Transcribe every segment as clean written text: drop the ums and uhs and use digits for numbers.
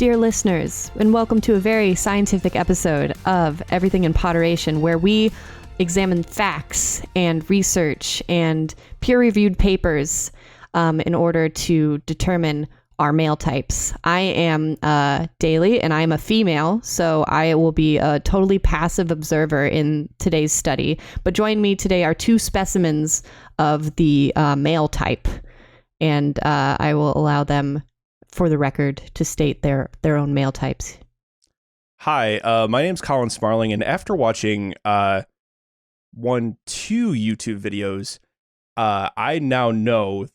Dear listeners, and welcome to a very scientific episode of Everything in Poderation, where we examine facts and research and peer-reviewed papers in order to determine our male types. I am Daly, and I am a female, so I will be a totally passive observer in today's study. But join me today are two specimens of the male type, and I will allow them, for the record, to state their own male types. Hi, my name's Colin Smarling, and after watching two YouTube videos, I now know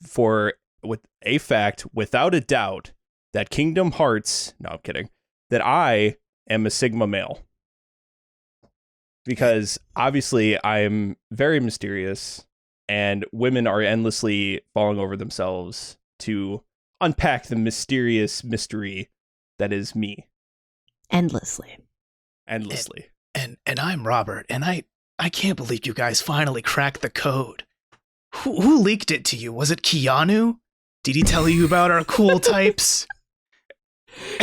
with a fact, without a doubt, that Kingdom Hearts, no, I'm kidding, that I am a Sigma male. Because obviously I'm very mysterious, and women are endlessly falling over themselves to unpack the mysterious mystery that is me. Endlessly. And I'm Robert, and I can't believe you guys finally cracked the code. Who leaked it to you? Was it Keanu? Did he tell you about our cool types?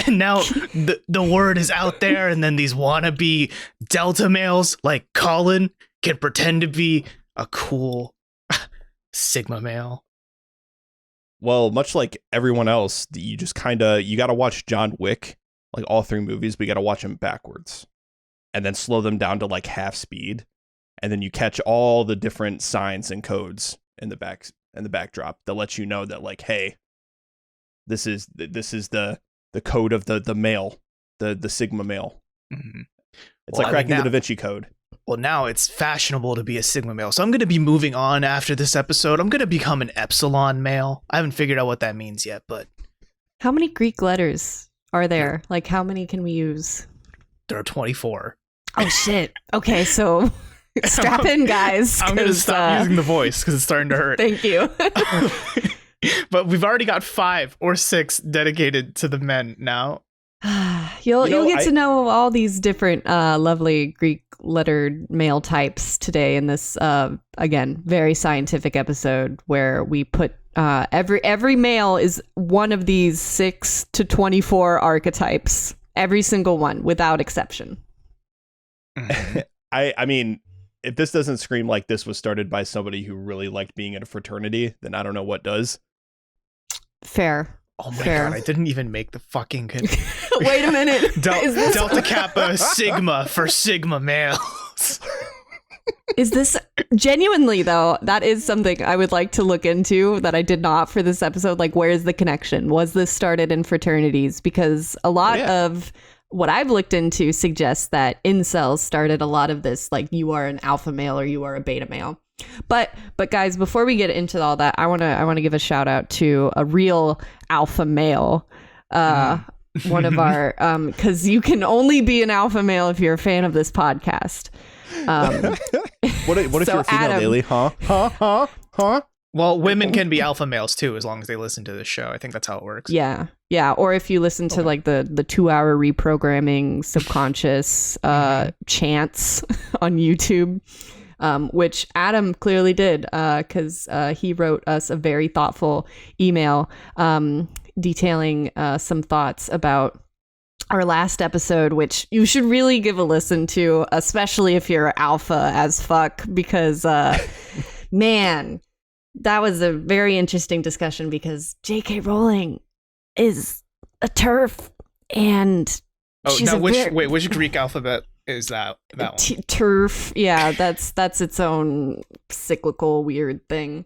And now the word is out there, and then these wannabe Delta males like Colin can pretend to be a cool Sigma male. Well, much like everyone else, you gotta watch John Wick, like all three movies, but you gotta watch them backwards. And then slow them down to like half speed. And then you catch all the different signs and codes in the backdrop that lets you know that, like, hey, this is the code of the male, the Sigma male. Mm-hmm. It's like cracking the Da Vinci Code. Well, now it's fashionable to be a Sigma male. So I'm going to be moving on after this episode. I'm going to become an Epsilon male. I haven't figured out what that means yet, but... How many Greek letters are there? Like, how many can we use? There are 24. Oh, shit. Okay, so strap in, guys. I'm going to stop using the voice because it's starting to hurt. Thank you. But we've already got 5 or 6 dedicated to the men now. You'll get to know all these different lovely Greek lettered male types today in this again very scientific episode where we put every male is one of these 6 to 24 archetypes, every single one without exception. I mean, if this doesn't scream like this was started by somebody who really liked being in a fraternity, then I don't know what does. Fair. Oh my God, I didn't even make the fucking... Wait a minute. Delta Kappa Sigma for Sigma males. Is this genuinely, though, that is something I would like to look into that I did not for this episode. Like, where is the connection? Was this started in fraternities? Because a lot of what I've looked into suggests that incels started a lot of this, like, you are an alpha male or you are a beta male. But guys, before we get into all that, I want to give a shout out to a real alpha male. One of our because you can only be an alpha male if you're a fan of this podcast. What if you're a female, Adam, Daily? Huh? Well, women can be alpha males too, as long as they listen to this show. I think that's how it works. Yeah. Or if you listen to like the 2-hour reprogramming subconscious chants on YouTube. Which Adam clearly did because he wrote us a very thoughtful email detailing some thoughts about our last episode, which you should really give a listen to, especially if you're alpha as fuck, because man, that was a very interesting discussion because J.K. Rowling is a TERF and she's which Greek alphabet is that one? TERF, yeah, that's its own cyclical weird thing.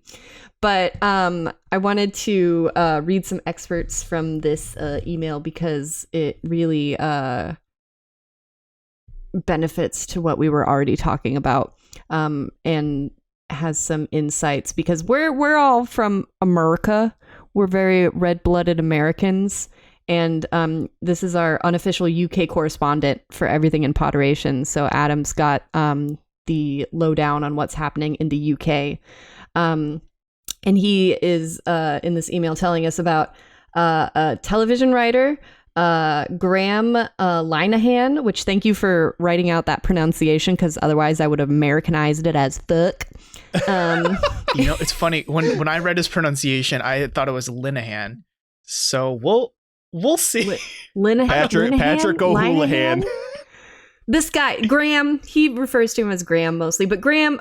But I wanted to read some excerpts from this email because it really benefits to what we were already talking about and has some insights because we're all from America. We're very red-blooded Americans. And this is our unofficial UK correspondent for Everything in Poderation. So Adam's got the lowdown on what's happening in the UK. And he is in this email telling us about a television writer, Graham Linehan, which thank you for writing out that pronunciation because otherwise I would have Americanized it as fuck. You know, it's funny. When I read his pronunciation, I thought it was Linehan. So We'll see. Patrick O'Houlihan. This guy, Graham, he refers to him as Graham mostly, but Graham,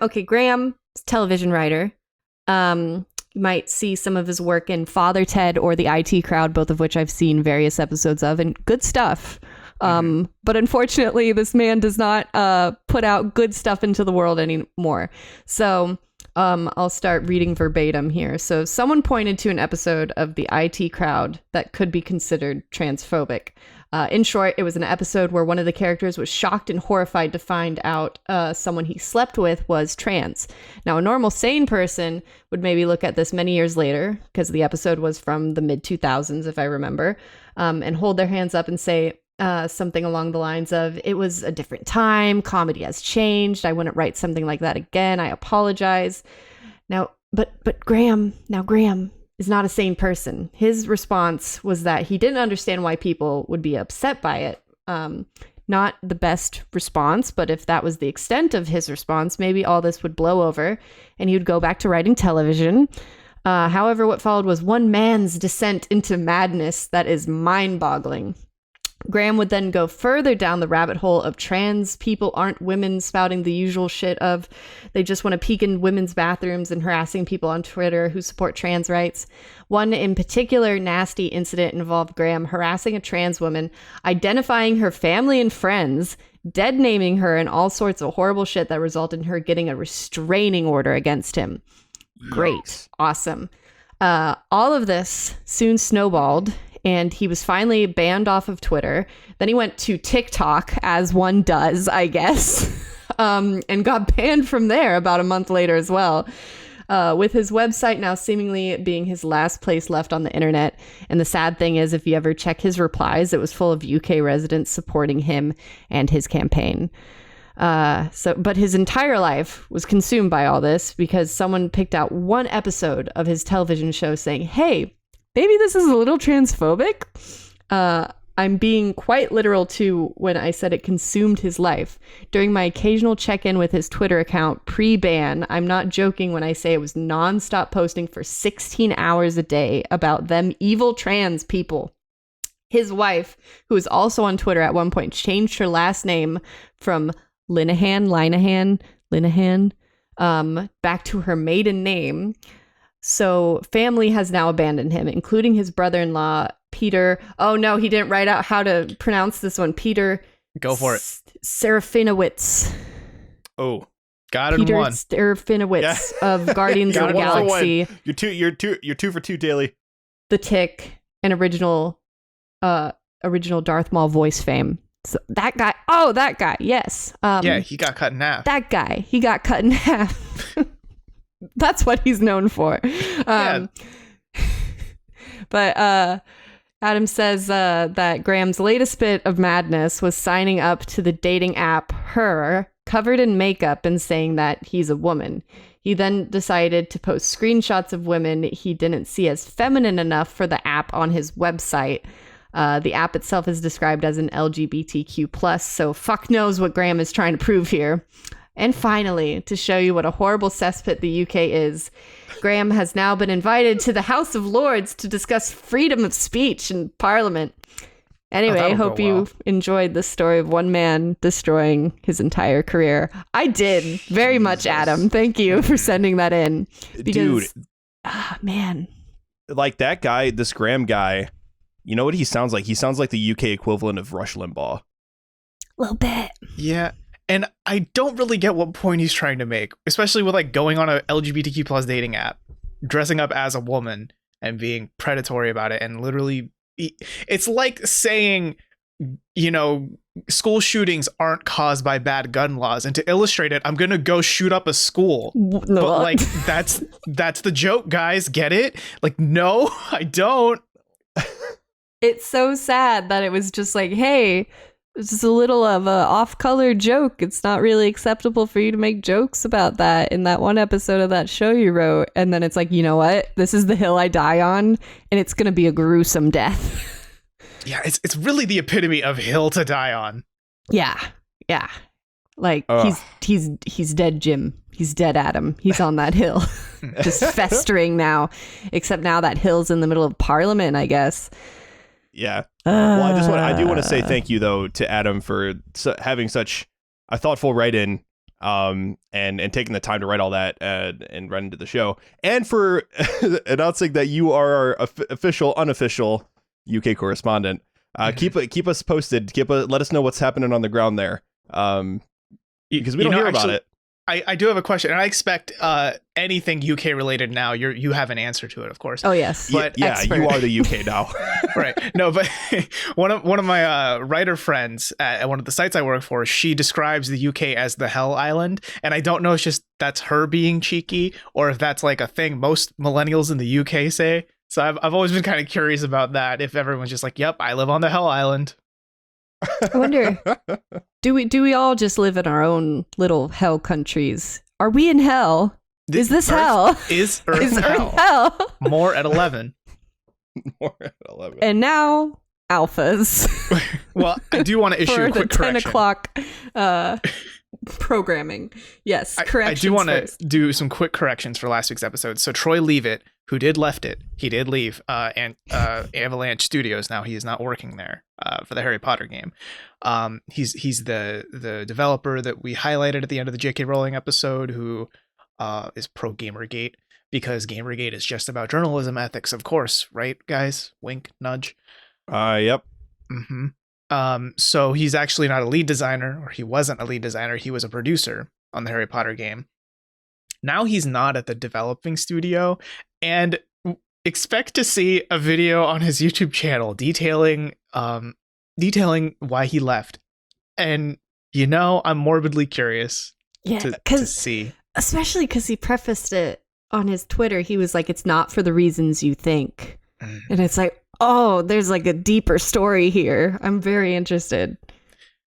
television writer. You might see some of his work in Father Ted or The IT Crowd, both of which I've seen various episodes of, and good stuff. But unfortunately, this man does not put out good stuff into the world anymore. So I'll start reading verbatim here. So someone pointed to an episode of The IT Crowd that could be considered transphobic. In short, it was an episode where one of the characters was shocked and horrified to find out someone he slept with was trans. Now, a normal sane person would maybe look at this many years later, because the episode was from the mid-2000s, if I remember, and hold their hands up and say something along the lines of, it was a different time, comedy has changed, I wouldn't write something like that again, I apologize. Now, but Graham is not a sane person. His response was that he didn't understand why people would be upset by it. Not the best response, but if that was the extent of his response, maybe all this would blow over and he would go back to writing television. However, what followed was one man's descent into madness that is mind-boggling. Graham would then go further down the rabbit hole of trans people aren't women, spouting the usual shit of they just want to peek in women's bathrooms and harassing people on Twitter who support trans rights. One in particular nasty incident involved Graham harassing a trans woman, identifying her family and friends, dead naming her, and all sorts of horrible shit that resulted in her getting a restraining order against him. Great. Awesome. All of this soon snowballed, and he was finally banned off of Twitter. Then he went to TikTok, as one does, I guess, and got banned from there about a month later as well, with his website now seemingly being his last place left on the internet. And the sad thing is, if you ever check his replies, it was full of UK residents supporting him and his campaign. But his entire life was consumed by all this because someone picked out one episode of his television show saying, hey, maybe this is a little transphobic. I'm being quite literal too when I said it consumed his life. During my occasional check-in with his Twitter account pre-ban, I'm not joking when I say it was non-stop posting for 16 hours a day about them evil trans people. His wife, who was also on Twitter at one point, changed her last name from Linehan, back to her maiden name. So family has now abandoned him, including his brother-in-law, Peter. Oh, no, he didn't write out how to pronounce this one. Peter. Go for it. got Serafinowicz. it Peter in one. Serafinowicz of Guardians of the Galaxy. You're two for two, Daily. The Tick, and original Darth Maul voice fame. So that guy, yes. Yeah, he got cut in half. That guy, he got cut in half. That's what he's known for. But Adam says that Graham's latest bit of madness was signing up to the dating app Her, covered in makeup, and saying that he's a woman. He then decided to post screenshots of women he didn't see as feminine enough for the app on his website. The app itself is described as an LGBTQ+, so fuck knows what Graham is trying to prove here. And finally, to show you what a horrible cesspit the UK is, Graham has now been invited to the House of Lords to discuss freedom of speech in Parliament. Anyway, I hope you enjoyed the story of one man destroying his entire career. I did, very much, Adam. Thank you for sending that in. Because, dude, man. Like that guy, this Graham guy, you know what he sounds like? He sounds like the UK equivalent of Rush Limbaugh. A little bit. Yeah. And I don't really get what point he's trying to make, especially with like going on a LGBTQ plus dating app, dressing up as a woman and being predatory about it. And literally, it's like saying, you know, school shootings aren't caused by bad gun laws. And to illustrate it, I'm going to go shoot up a school. But like, that's the joke, guys. Get it? Like, no, I don't. It's so sad that it was just like, hey, it's just a little of a off-color joke. It's not really acceptable for you to make jokes about that in that one episode of that show you wrote. And then it's like, you know what? This is the hill I die on, and it's going to be a gruesome death. Yeah, it's really the epitome of hill to die on. Yeah. Like, he's dead, Jim. He's dead, Adam. He's on that hill. Just festering now. Except now that hill's in the middle of Parliament, I guess. Yeah. Well, I do want to say thank you though to Adam for having such a thoughtful write-in, and taking the time to write all that and run into the show, and for announcing that you are our unofficial UK correspondent. Keep us posted. Let us know what's happening on the ground there. Because we don't hear about it. I do have a question, and I expect anything UK related now. You have an answer to it, of course. Oh yes, but yeah, expert. You are the UK now. Right? No, but one of my writer friends at one of the sites I work for, she describes the UK as the Hell Island, and I don't know if just that's her being cheeky or if that's like a thing most millennials in the UK say. So I've always been kind of curious about that. If everyone's just like, "Yep, I live on the Hell Island." I wonder, do we all just live in our own little hell countries? Are we in hell? Is this hell? Is Earth hell? More at 11. More at 11. And now alphas. Well, I do want to issue a quick correction. 10 o'clock programming. Yes, corrections. I do want to do some quick corrections for last week's episode. So Troy Leavitt, who did left it, he did leave and Avalanche Studios. Now he is not working there for the Harry Potter game. He's the developer that we highlighted at the end of the J.K. Rowling episode, who is pro Gamergate, because Gamergate is just about journalism ethics, of course, right, guys? Wink, nudge. Yep. Mm-hmm. So he's actually not a lead designer, or he wasn't a lead designer. He was a producer on the Harry Potter game. Now he's not at the developing studio, and expect to see a video on his YouTube channel detailing why he left. And I'm morbidly curious to see. Especially because he prefaced it on his Twitter. He was like, "It's not for the reasons you think," and it's like, oh, there's like a deeper story here. I'm very interested.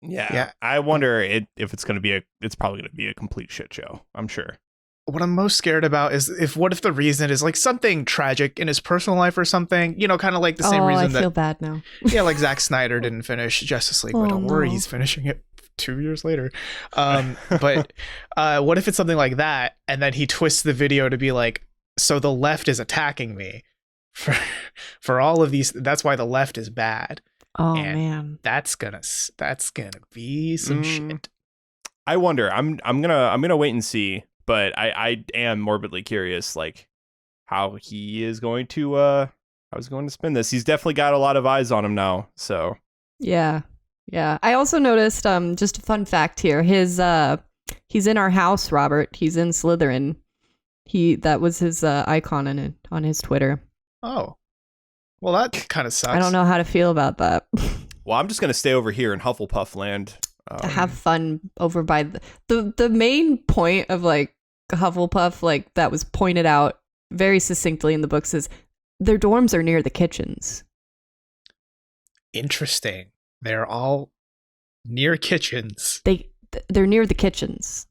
Yeah. I wonder if it's going to be it's probably going to be a complete shit show. I'm sure. What I'm most scared about is what if the reason is like something tragic in his personal life or something, kind of like the same reason I feel bad now. Yeah, like Zack Snyder didn't finish Justice League, but don't worry, he's finishing it 2 years later. But what if it's something like that, and then he twists the video to be like, so the left is attacking me for all of these, that's why the left is bad. Oh, and man, that's gonna be some shit. I wonder. I'm gonna wait and see. But I am morbidly curious, like how he is going to spin this. He's definitely got a lot of eyes on him now. So yeah. I also noticed just a fun fact here. He's in our house, Robert. He's in Slytherin. That was his icon on his Twitter. Oh, well, that kind of sucks. I don't know how to feel about that. Well, I'm just gonna stay over here in Hufflepuff land. Have fun over by the main point of like Hufflepuff, like that was pointed out very succinctly in the books, is their dorms are near the kitchens. Interesting. They're all near kitchens. They're near the kitchens.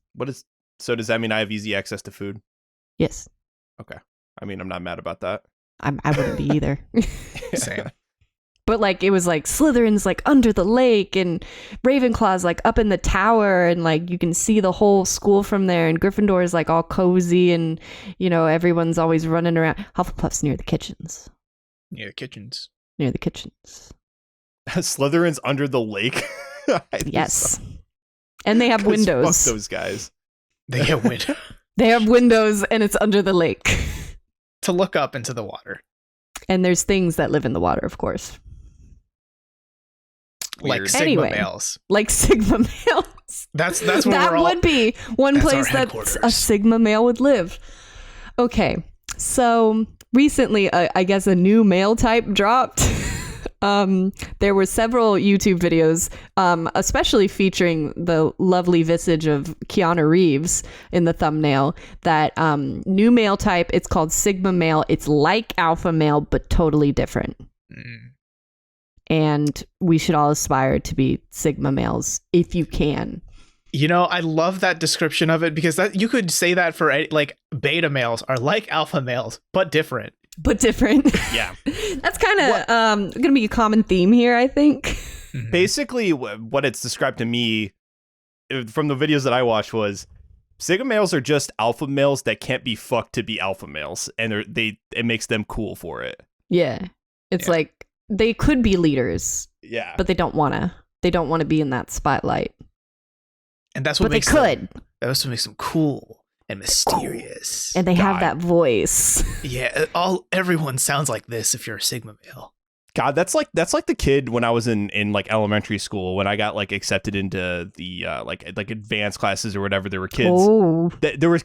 So does that mean I have easy access to food? Yes. Okay. I mean, I'm not mad about that. I wouldn't be either. Same. But like it was like Slytherin's like under the lake, and Ravenclaw's like up in the tower, and like you can see the whole school from there, and Gryffindor is like all cozy, and everyone's always running around. Hufflepuff's near the kitchens. Near the kitchens. Slytherin's under the lake. Yes. And they have windows. Fuck those guys. They have windows. They have windows, and it's under the lake. To look up into the water. And there's things that live in the water, of course. Weird. Like Sigma males. Like Sigma males. That's where that we're all, would be one place that a Sigma male would live. Okay, so recently, I guess a new male type dropped. There were several YouTube videos, especially featuring the lovely visage of Keanu Reeves in the thumbnail. That new male type, it's called Sigma male. It's like alpha male, but totally different. And we should all aspire to be Sigma males if you can. I love that description of it, because that you could say that for like beta males are like alpha males, but different. Yeah. That's kind of going to be a common theme here, I think. Basically, what it's described to me from the videos that I watched was Sigma males are just alpha males that can't be fucked to be alpha males, and it makes them cool for it. Yeah. It's like they could be leaders, Yeah. but they don't want to. They don't want to be in that spotlight. And that's what But they makes could. That's what makes them cool and mysterious. And they have God. that voice. Yeah, everyone sounds like this if you're a Sigma male. God, that's like the kid when I was in like elementary school when I got like accepted into the like advanced classes or whatever. There were kids. Oh, There was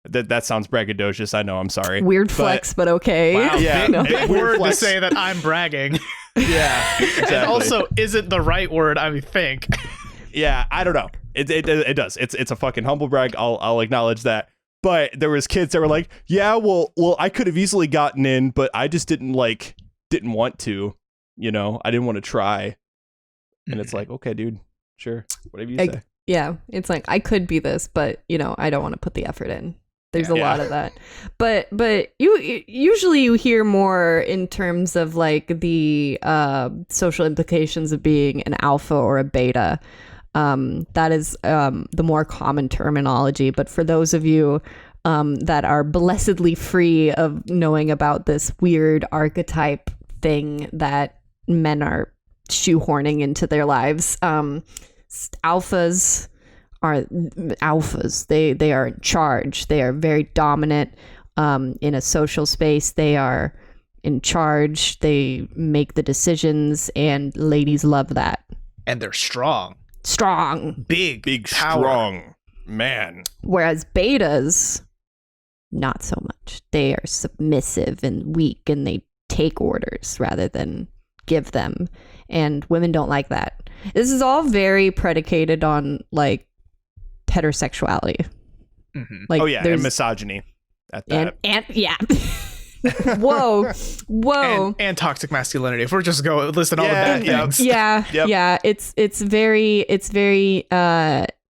that sounds braggadocious. I know. I'm sorry. weird flex, but okay. Wow, Yeah. big, No. big Weird word flex. to say that I'm bragging. Yeah. Exactly. And also isn't the right word, I think. Yeah. I don't know. It does. It's a fucking humble brag. I'll acknowledge that. But there was kids that were like, yeah, well, I could have easily gotten in, but I just didn't want to. You know, I didn't want to try. And it's like, okay, dude, sure, whatever you say. Yeah, it's like I could be this, but I don't want to put the effort in. There's a Yeah. lot of that, but you usually hear more in terms of like the social implications of being an alpha or a beta. That is the more common terminology. But for those of you that are blessedly free of knowing about this weird archetype thing that men are shoehorning into their lives, alphas are alphas. They are in charge. They are very dominant in a social space. They are in charge. They make the decisions, and ladies love that. And they're strong. Big, power. strong man. Whereas betas, not so much. They are submissive and weak, and they take orders rather than give them. And women don't like that. This is all very predicated on like heterosexuality. Mm-hmm. Like, Oh yeah, there's and misogyny at that. and yeah. Whoa. And toxic masculinity. If we're just going listing all the Yeah, bad yeah. things. Yeah. Yep. Yeah. It's very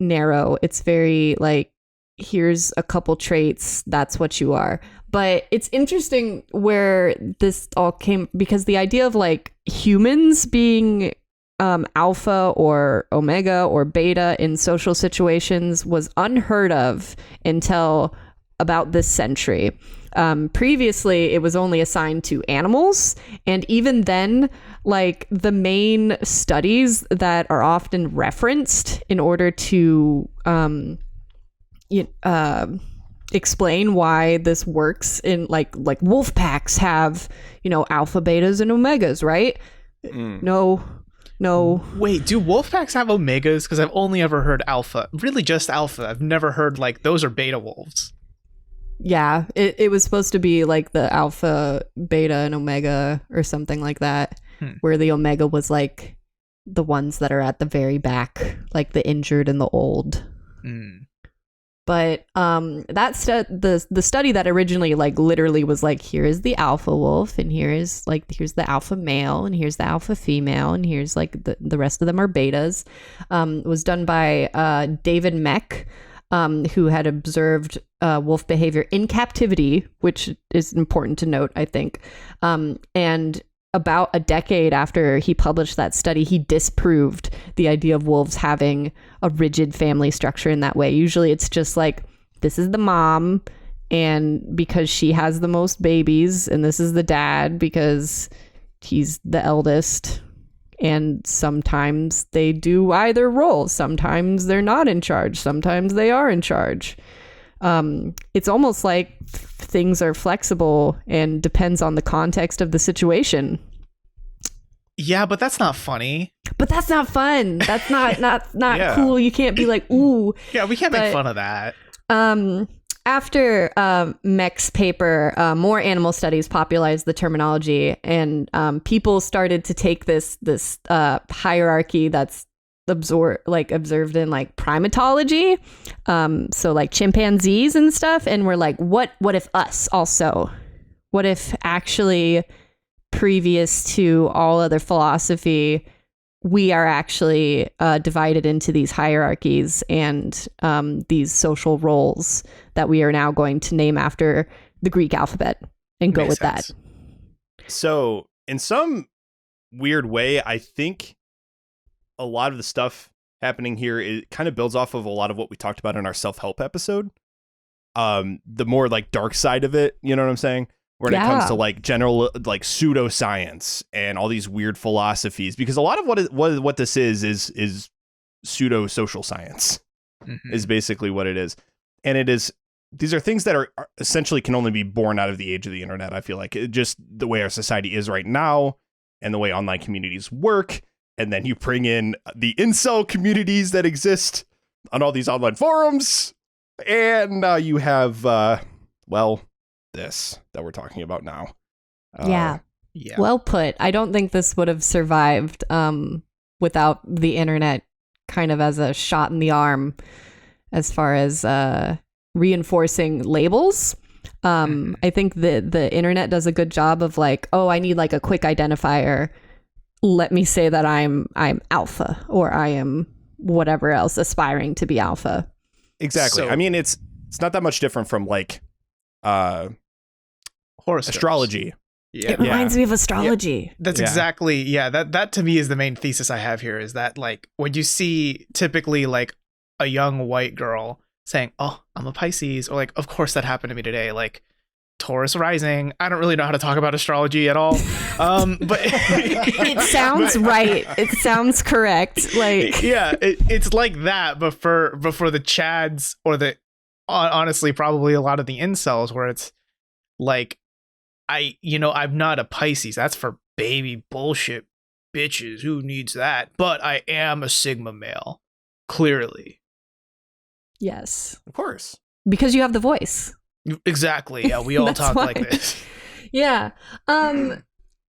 narrow. It's very like, here's a couple traits, that's what you are. But it's interesting where this all came, because the idea of like humans being alpha or omega or beta in social situations was unheard of until about this century. Previously, it was only assigned to animals. And even then, like the main studies that are often referenced in order to explain why this works in like wolf packs have, alpha, betas, and omegas, right? No. Wait, do wolf packs have omegas? Because I've only ever heard alpha. Really just alpha. I've never heard like those are beta wolves. Yeah, it was supposed to be like the alpha, beta, and omega or something like that, where the omega was like the ones that are at the very back, like the injured and the old. But the study that originally like literally was like, here is the alpha wolf, and here's the alpha male, and here's the alpha female, and here's like the rest of them are betas, was done by David Meck, who had observed wolf behavior in captivity, which is important to note, I think. And about a decade after he published that study, he disproved the idea of wolves having a rigid family structure in that way. Usually it's just like, this is the mom, and because she has the most babies, and this is the dad because he's the eldest. And sometimes they do either role. Sometimes they're not in charge. Sometimes they are in charge. It's almost like things are flexible and depends on the context of the situation. Yeah, but that's not funny. But that's not fun. That's not Yeah. cool. You can't be like, ooh. Yeah, we can't But- make fun of that. After Meck's paper, more animal studies popularized the terminology, and people started to take this hierarchy that's observed in like primatology, so like chimpanzees and stuff, and we're like, what if us also? What if actually previous to all other philosophy, we are actually divided into these hierarchies and these social roles that we are now going to name after the Greek alphabet and go Makes with sense. that. So in some weird way, I think a lot of the stuff happening here, it kind of builds off of a lot of what we talked about in our self-help episode. The more like dark side of it, you know what I'm saying? when it comes to like general like pseudoscience and all these weird philosophies, because a lot of what this is pseudo social science is basically what it is. And it is, these are things that are essentially can only be born out of the age of the internet. I feel like just the way our society is right now and the way online communities work. And then you bring in the incel communities that exist on all these online forums. And now you have, this that we're talking about now. Yeah. Well put. I don't think this would have survived without the internet kind of as a shot in the arm as far as reinforcing labels. I think the internet does a good job of like, oh, I need like a quick identifier. Let me say that I'm alpha, or I am whatever else aspiring to be alpha. Exactly. So, I mean, it's not that much different from like astrology. Yeah. It reminds me of astrology. Yeah, that's exactly, that to me is the main thesis I have here, is that like when you see typically like a young white girl saying, oh, I'm a Pisces, or like, of course that happened to me today, like Taurus rising. I don't really know how to talk about astrology at all. But it sounds right. It sounds correct. Like it's like that, but for the Chads, or the honestly probably a lot of the incels, where it's like, I'm not a Pisces. That's for baby bullshit bitches. Who needs that? But I am a Sigma male. Clearly. Yes. Of course. Because you have the voice. Exactly. Yeah, we all talk like this. Yeah.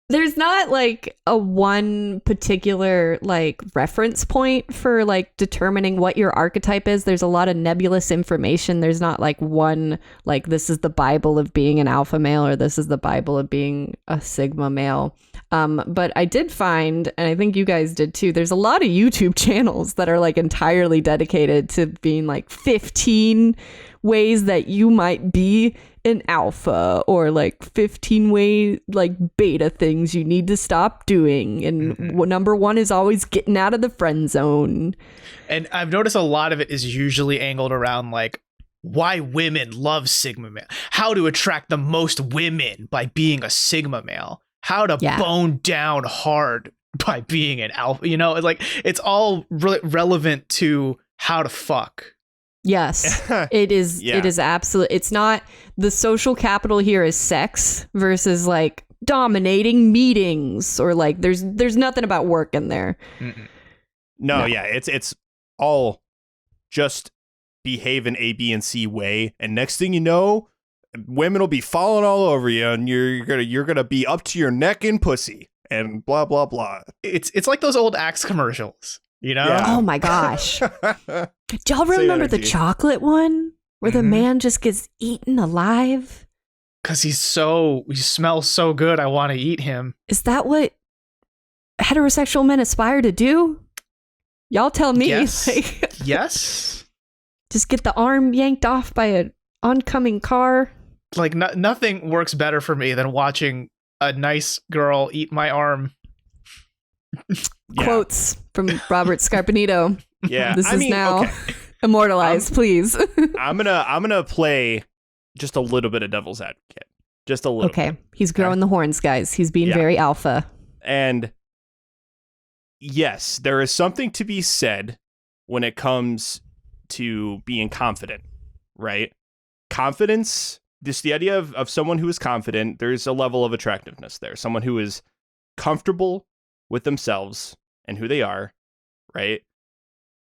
There's not like a one particular like reference point for like determining what your archetype is. There's a lot of nebulous information. There's not like one, like this is the Bible of being an alpha male, or this is the Bible of being a Sigma male. But I did find, and I think you guys did too, there's a lot of YouTube channels that are like entirely dedicated to being like 15 ways that you might be an alpha, or like 15 way like beta things you need to stop doing, and number one is always getting out of the friend zone. And I've noticed a lot of it is usually angled around like why women love Sigma male, how to attract the most women by being a Sigma male, how to bone down hard by being an alpha. It's like it's all relevant to how to fuck. Yes, it is. It is absolute. It's not, the social capital here is sex versus like dominating meetings, or like there's nothing about work in there. No, it's all just behave in A, B, and C way, and next thing you know, women will be falling all over you, and you're gonna be up to your neck in pussy and blah blah blah. It's like those old Axe commercials. Oh my gosh. Do y'all remember the chocolate one where the man just gets eaten alive? Because he smells so good, I want to eat him. Is that what heterosexual men aspire to do? Y'all tell me. Yes. Like, Yes. Just get the arm yanked off by an oncoming car. Like nothing works better for me than watching a nice girl eat my arm. Quotes from Robert Scarpanito. Yeah, this is now immortalized. Please. I'm gonna play just a little bit of devil's advocate, just a little. Okay, he's growing the horns, guys. He's being very alpha. And yes, there is something to be said when it comes to being confident, right? Confidence, just the idea of someone who is confident. There's a level of attractiveness there. Someone who is comfortable with themselves and who they are, right?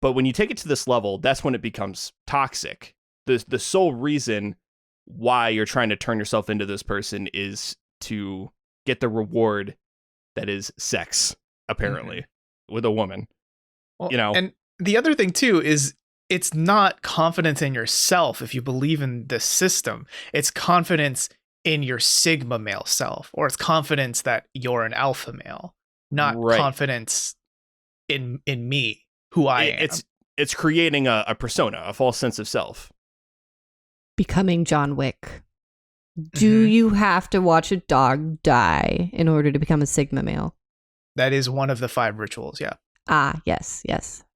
But when you take it to this level, that's when it becomes toxic. The sole reason why you're trying to turn yourself into this person is to get the reward that is sex, apparently, with a woman. Well, and the other thing too is it's not confidence in yourself if you believe in the system. It's confidence in your Sigma male self, or it's confidence that you're an alpha male. Not confidence in me, who I am. It's creating a persona, a false sense of self. Becoming John Wick. Do you have to watch a dog die in order to become a Sigma male? That is one of the 5 rituals, yeah. Ah, yes.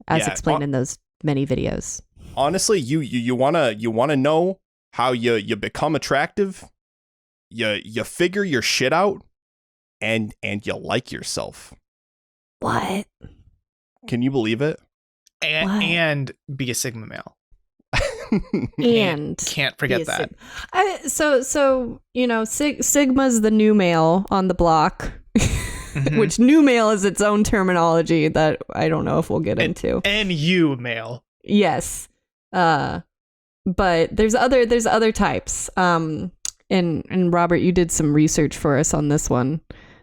As explained in those many videos. Honestly, you wanna know how you become attractive? you figure your shit out and you like yourself. What? Can you believe it? And be a Sigma male. And can't forget that. So Sigma's the new male on the block, which new male is its own terminology that I don't know if we'll get into. And you male. Yes. But there's other types. And Robert, you did some research for us on this one.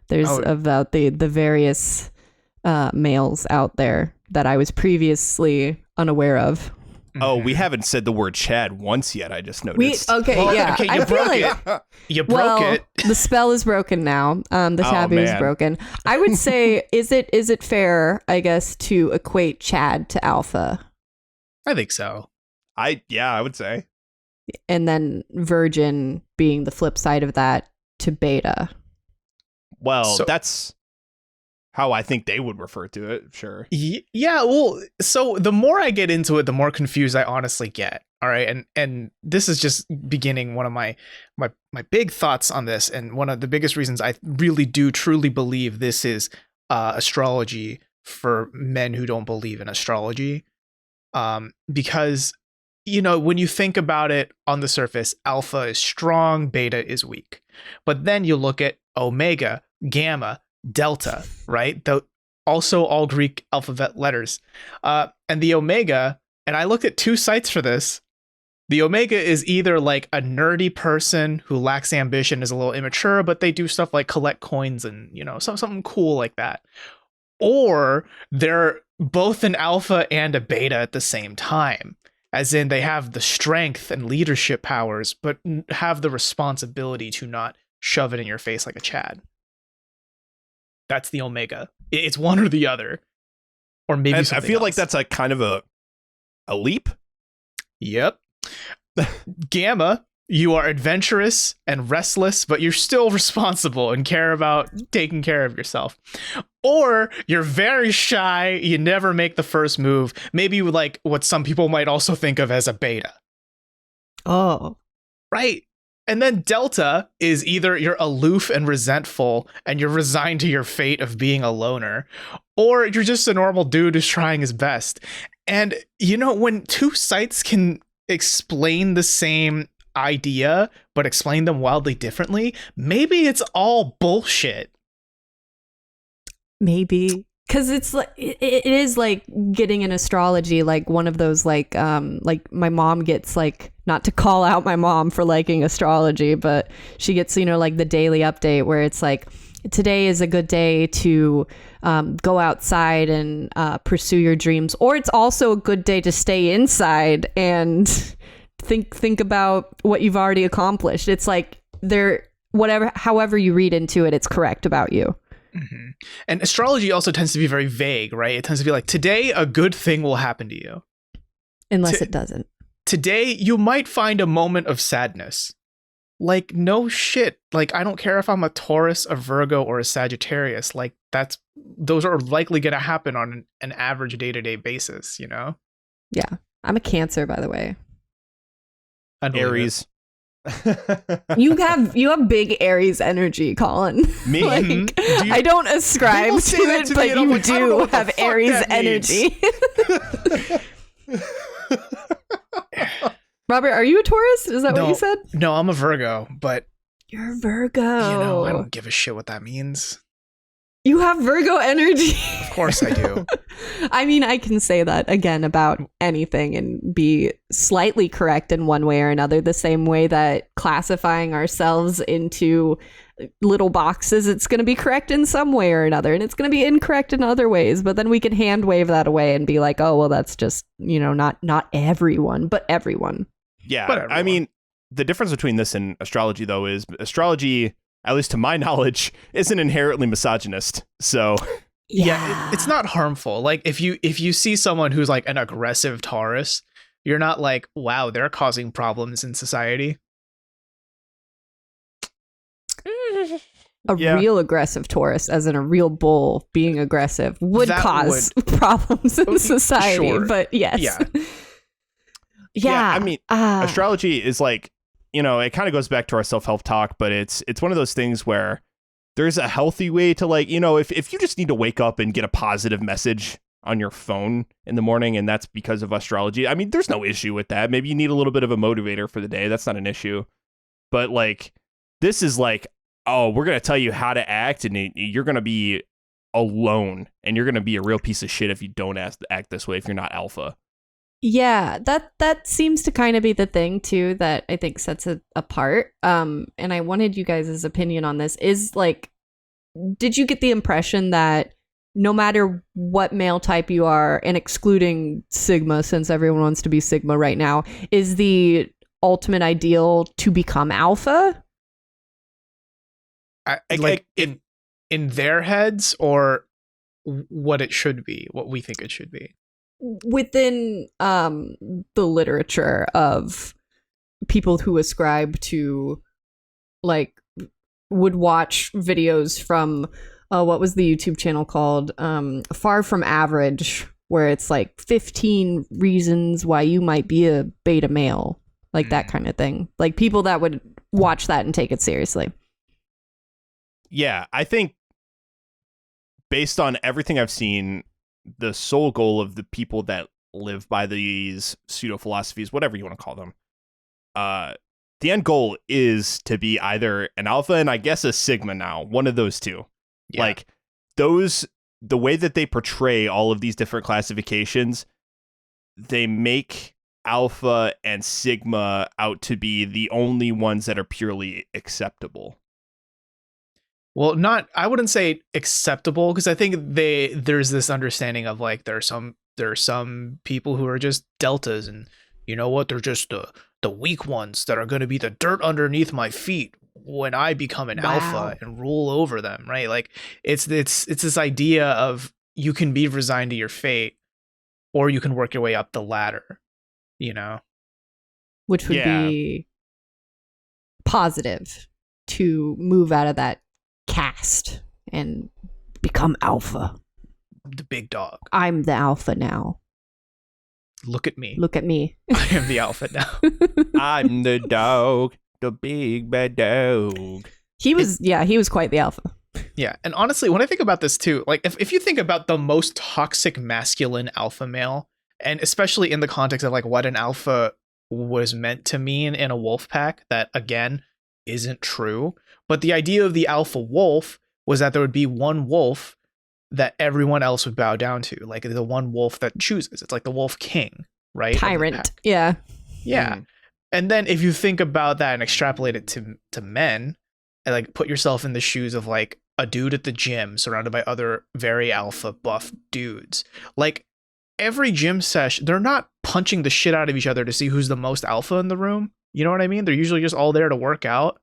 There's about the various males out there that I was previously unaware of. Oh, we haven't said the word Chad once yet. I just noticed. You broke it. You broke it. The spell is broken now. The taboo is broken. I would say, is it fair, I guess, to equate Chad to alpha? I think so. I would say. And then virgin being the flip side of that to beta. Well, that's how I think they would refer to it. Sure. Yeah. Well, so the more I get into it, the more confused I honestly get. All right. And this is just beginning one of my big thoughts on this. And one of the biggest reasons I really do truly believe this is astrology for men who don't believe in astrology. Because, when you think about it on the surface, alpha is strong, beta is weak. But then you look at omega, gamma, delta, right? Also all Greek alphabet letters. And the omega, and I looked at 2 sites for this. The omega is either like a nerdy person who lacks ambition, is a little immature, but they do stuff like collect coins and, something cool like that. Or they're both an alpha and a beta at the same time. As in they have the strength and leadership powers, but have the responsibility to not shove it in your face like a Chad. That's the omega. It's one or the other. Or maybe I something feel else. like that's a kind of a leap. Yep. Gamma, you are adventurous and restless, but you're still responsible and care about taking care of yourself. Or you're very shy, you never make the first move. Maybe like what some people might also think of as a beta. Oh. Right. And then delta is either you're aloof and resentful and you're resigned to your fate of being a loner, or you're just a normal dude who's trying his best. And, when 2 sites can explain the same idea, but explain them wildly differently, maybe it's all bullshit. Maybe. Because it's like it is like getting in astrology, like one of those like my mom gets, like, not to call out my mom for liking astrology, but she gets like the daily update where it's like, today is a good day to go outside and pursue your dreams, or it's also a good day to stay inside and think about what you've already accomplished. It's like however you read into it, it's correct about you. Mm-hmm. And astrology also tends to be very vague, right? It tends to be like, today a good thing will happen to you. Unless it doesn't. Today you might find a moment of sadness. Like, no shit. Like, I don't care if I'm a Taurus, a Virgo, or a Sagittarius. Like, those are likely going to happen on an average day-to-day basis, Yeah. I'm a Cancer, by the way. Aries. You have big Aries energy, Colin. Me? I don't ascribe to it, but you do have Aries energy. Robert, are you a Taurus? Is that what you said? No, I'm a Virgo, but you're a Virgo. I don't give a shit what that means. You have Virgo energy. Of course I do. I mean, I can say that again about anything and be slightly correct in one way or another, the same way that classifying ourselves into little boxes, it's going to be correct in some way or another, and it's going to be incorrect in other ways, but then we can hand wave that away and be like, oh, well, that's just, not everyone, but everyone. Yeah. But everyone. I mean, the difference between this and astrology, though, is astrology, at least to my knowledge, isn't inherently misogynist. So yeah, it's not harmful. Like if you see someone who's like an aggressive Taurus, you're not like, wow, they're causing problems in society. Real aggressive Taurus, as in a real bull being aggressive, would cause problems in society. Sure. But yes. Yeah. Yeah. I mean, astrology is like it kind of goes back to our self-help talk, but it's one of those things where there's a healthy way to like, if you just need to wake up and get a positive message on your phone in the morning, and that's because of astrology, I mean, there's no issue with that. Maybe you need a little bit of a motivator for the day. That's not an issue. But like, this is like, oh, we're going to tell you how to act, and you're going to be alone, and you're going to be a real piece of shit if you don't act this way, if you're not alpha. Yeah, that seems to kind of be the thing too that I think sets it apart. And I wanted you guys' opinion on this. Is like, did you get the impression that no matter what male type you are, and excluding Sigma, since everyone wants to be Sigma right now, is the ultimate ideal to become alpha? In their heads, or what it should be, what we think it should be? Within the literature of people who ascribe to, like, would watch videos from what was the YouTube channel called, Far From Average, where it's like 15 reasons why you might be a beta male, like that kind of thing, like people that would watch that and take it seriously. Yeah, I think based on everything I've seen, the sole goal of the people that live by these pseudo philosophies, whatever you want to call them, the end goal is to be either an alpha and I guess a sigma now, one of those two. Yeah. Like the way that they portray all of these different classifications, they make alpha and sigma out to be the only ones that are purely acceptable. Well, I wouldn't say acceptable, because I think there's this understanding of like there are some people who are just deltas, and you know what, they're just the weak ones that are going to be the dirt underneath my feet when I become an alpha and rule over them, right? Like it's this idea of you can be resigned to your fate, or you can work your way up the ladder, which would be positive to move out of that caste and become alpha. The big dog. I'm the alpha now. Look at me. I am the alpha now. I'm the dog, the big bad dog. He was quite the alpha. Yeah, and honestly, when I think about this too, like if you think about the most toxic masculine alpha male, and especially in the context of like what an alpha was meant to mean in a wolf pack, that again isn't true. But the idea of the alpha wolf was that there would be one wolf that everyone else would bow down to, like the one wolf that chooses. It's like the wolf king, right? Tyrant. Yeah. Yeah. And then if you think about that and extrapolate it to men, and like put yourself in the shoes of like a dude at the gym surrounded by other very alpha buff dudes. Like every gym session, they're not punching the shit out of each other to see who's the most alpha in the room. You know what I mean? They're usually just all there to work out.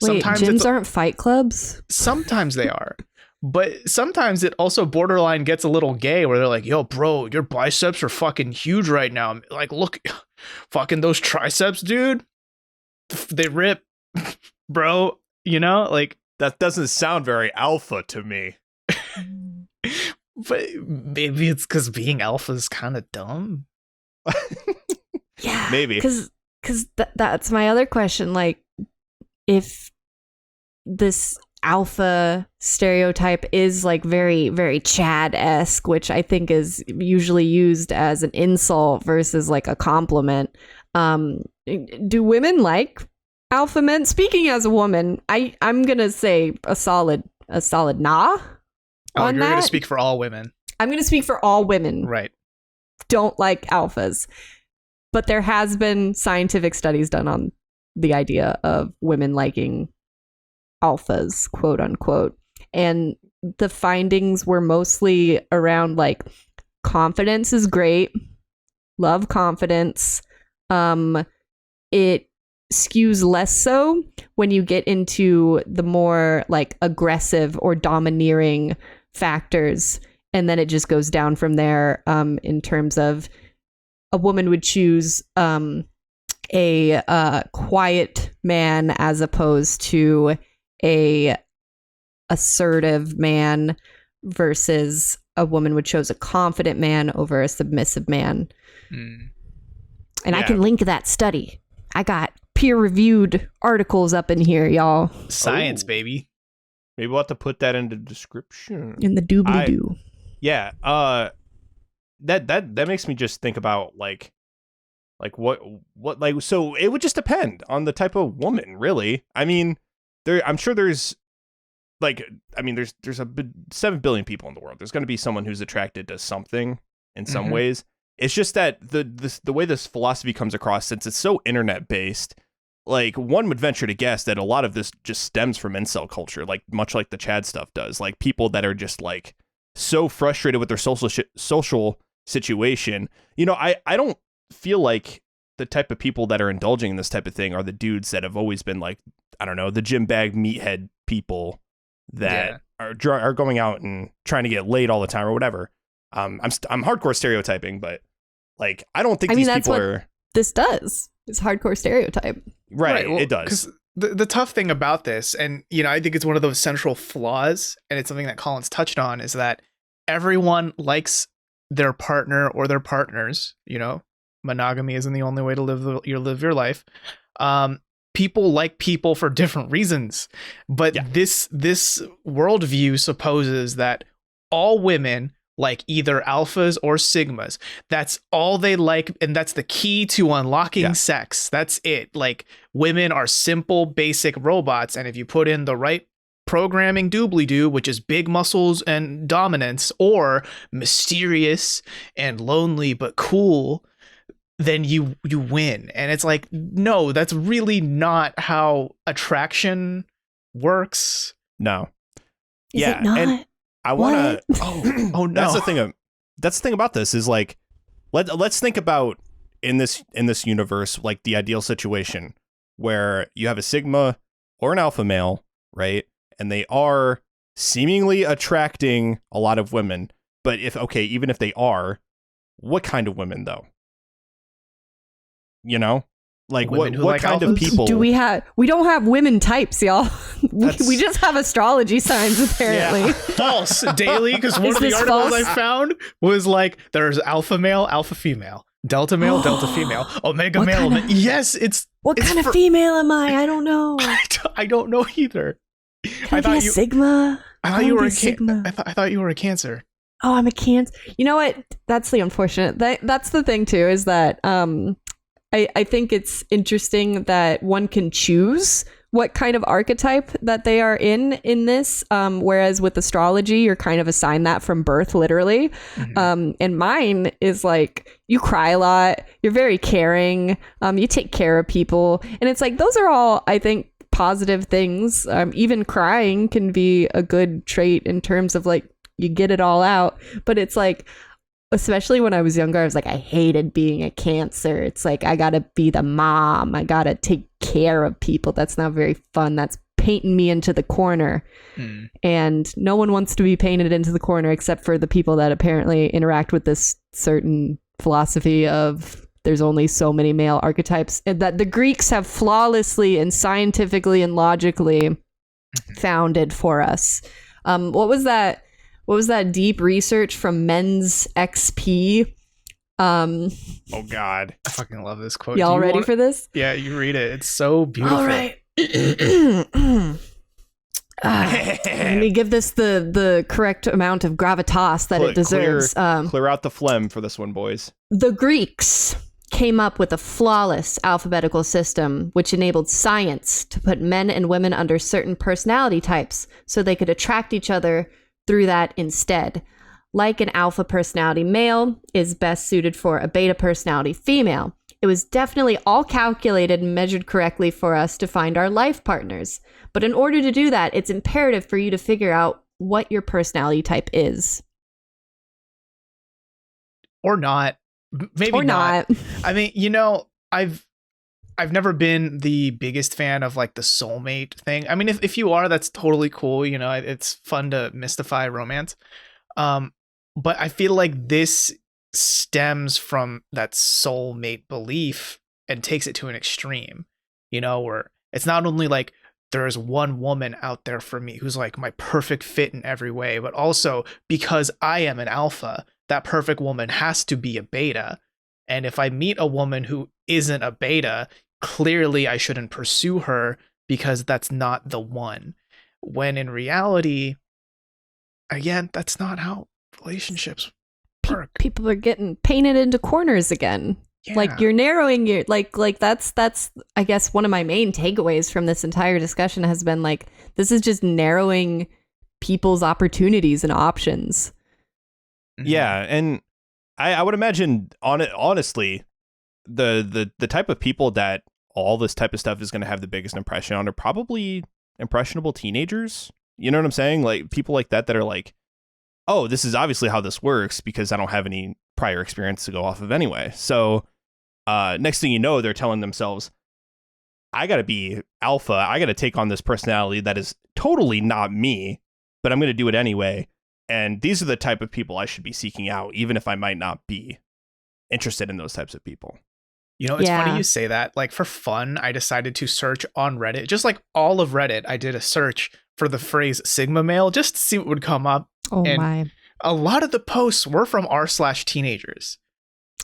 Wait, sometimes gyms aren't fight clubs? Sometimes they are. But sometimes it also borderline gets a little gay, where they're like, yo, bro, your biceps are fucking huge right now. Like, look, fucking those triceps, dude. They rip, bro. Like, that doesn't sound very alpha to me. But maybe it's because being alpha is kind of dumb. Yeah. Maybe. Because that's my other question. Like, if this alpha stereotype is like very, very Chad-esque, which I think is usually used as an insult versus like a compliment, do women like alpha men? Speaking as a woman, I'm gonna say a solid nah. Oh, you're gonna speak for all women. I'm gonna speak for all women. Right. Don't like alphas. But there has been scientific studies done on the idea of women liking alphas, quote unquote. And the findings were mostly around like confidence is great. Love confidence. It skews less so when you get into the more like aggressive or domineering factors. And then it just goes down from there, in terms of a woman would choose a quiet man as opposed to a assertive man, versus a woman would choose a confident man over a submissive man. And I can link that study. I got peer-reviewed articles up in here, y'all. Science, Oh. baby. Maybe we'll have to put that in the description. In the doobly-doo. Yeah. That makes me just think about like what like, so it would just depend on the type of woman, really. I mean, I'm sure there's like, I mean, there's 7 billion people in the world. There's going to be someone who's attracted to something in some ways. It's just that the way this philosophy comes across, since it's so internet based, like one would venture to guess that a lot of this just stems from incel culture, like much like the Chad stuff does. Like people that are just like so frustrated with their social situation. You know, I don't feel like the type of people that are indulging in this type of thing are the dudes that have always been like, I don't know, the gym bag meathead people that are going out and trying to get laid all the time or whatever. I'm hardcore stereotyping, but like I don't think these people are. This does. It's hardcore stereotype. Right, well, it does. Because the tough thing about this, and you know, I think it's one of those central flaws, and it's something that Colin's touched on, is that everyone likes their partner or their partners. You know, monogamy isn't the only way to live your life. People like people for different reasons, but this worldview supposes that all women like either alphas or sigmas. That's all they like, and that's the key to unlocking sex. That's it. Like, women are simple, basic robots, and if you put in the right programming doobly-doo, which is big muscles and dominance, or mysterious and lonely but cool, then you win. And it's like, no, that's really not how attraction works. No. Is it not? And I want to. Oh no. That's the thing about this is like, let's think about in this universe, like the ideal situation where you have a sigma or an alpha male, right? And they are seemingly attracting a lot of women. But even if they are, what kind of women though? You know, like what like kind alphas? of people do we have? We don't have women types, y'all. we just have astrology signs, apparently. False, Daily, because one Is of the this articles false? I found was like, there's alpha male, alpha female, delta male, delta female, omega What male. kind of- Yes, it's What it's kind of female am I? I don't know. I don't know either. Can I be a Sigma? I thought you were a Sigma. I thought you were a Cancer. Oh, I'm a Cancer. You know what? That's the unfortunate. That's the thing too, is that I think it's interesting that one can choose what kind of archetype that they are in this, whereas with astrology, you're kind of assigned that from birth, literally. And mine is like, you cry a lot, you're very caring, you take care of people, and it's like, those are all, I think, positive things. Even crying can be a good trait in terms of like, you get it all out. But it's like, especially when I was younger, I was like, I hated being a Cancer. It's like, I gotta be the mom, I gotta take care of people. That's not very fun. That's painting me into the corner. And no one wants to be painted into the corner except for the people that apparently interact with this certain philosophy of there's only so many male archetypes, and that the Greeks have flawlessly and scientifically and logically founded for us. What was that deep research from Men's XP? Oh God. I fucking love this quote. Y'all ready for this? Yeah, you read it. It's so beautiful. All right. Let me give this the correct amount of gravitas that it deserves. Clear out the phlegm for this one, boys. The Greeks came up with a flawless alphabetical system which enabled science to put men and women under certain personality types so they could attract each other through that instead. Like an alpha personality male is best suited for a beta personality female. It was definitely all calculated and measured correctly for us to find our life partners. But in order to do that, it's imperative for you to figure out what your personality type is. Or not. Maybe Or not. I mean, you know, I've never been the biggest fan of like the soulmate thing. I mean, if you are, that's totally cool. You know, it's fun to mystify romance. But I feel like this stems from that soulmate belief and takes it to an extreme, you know, where it's not only like there's one woman out there for me who's like my perfect fit in every way, but also because I am an alpha, that perfect woman has to be a beta. And if I meet a woman who isn't a beta, clearly I shouldn't pursue her because that's not the one. When in reality, again, that's not how relationships work. People are getting painted into corners again. Yeah. Like you're narrowing your like that's I guess one of my main takeaways from this entire discussion has been like this is just narrowing people's opportunities and options. Yeah, and I would imagine honestly the type of people that all this type of stuff is going to have the biggest impression on are probably impressionable teenagers. You know what I'm saying? Like people like that are like, oh, this is obviously how this works because I don't have any prior experience to go off of anyway. So next thing you know, they're telling themselves, I got to be alpha. I got to take on this personality that is totally not me, but I'm going to do it anyway. And these are the type of people I should be seeking out, even if I might not be interested in those types of people. You know, it's funny you say that. Like for fun, I decided to search on Reddit, just like all of Reddit. I did a search for the phrase Sigma male just to see what would come up. Oh and my. A lot of the posts were from r/teenagers.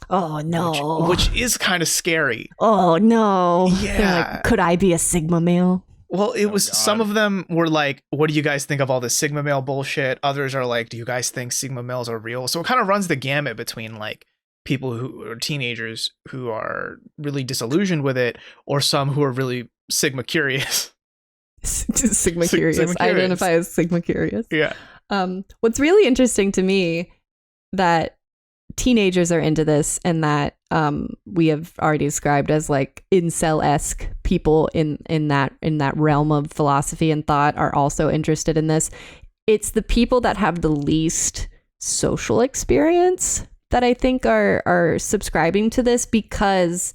Oh no. Which is kind of scary. Oh no. Yeah. Like, could I be a Sigma male? Well, it was some of them were like, what do you guys think of all this Sigma male bullshit? Others are like, do you guys think Sigma males are real? So it kind of runs the gamut between like people who are teenagers who are really disillusioned with it, or some who are really Sigma curious. Sigma curious. Sigma I curious. identify as Sigma curious. Yeah. What's really interesting to me that teenagers are into this and that we have already described as like incel-esque people in that realm of philosophy and thought are also interested in this. It's the people that have the least social experience that I think are subscribing to this, because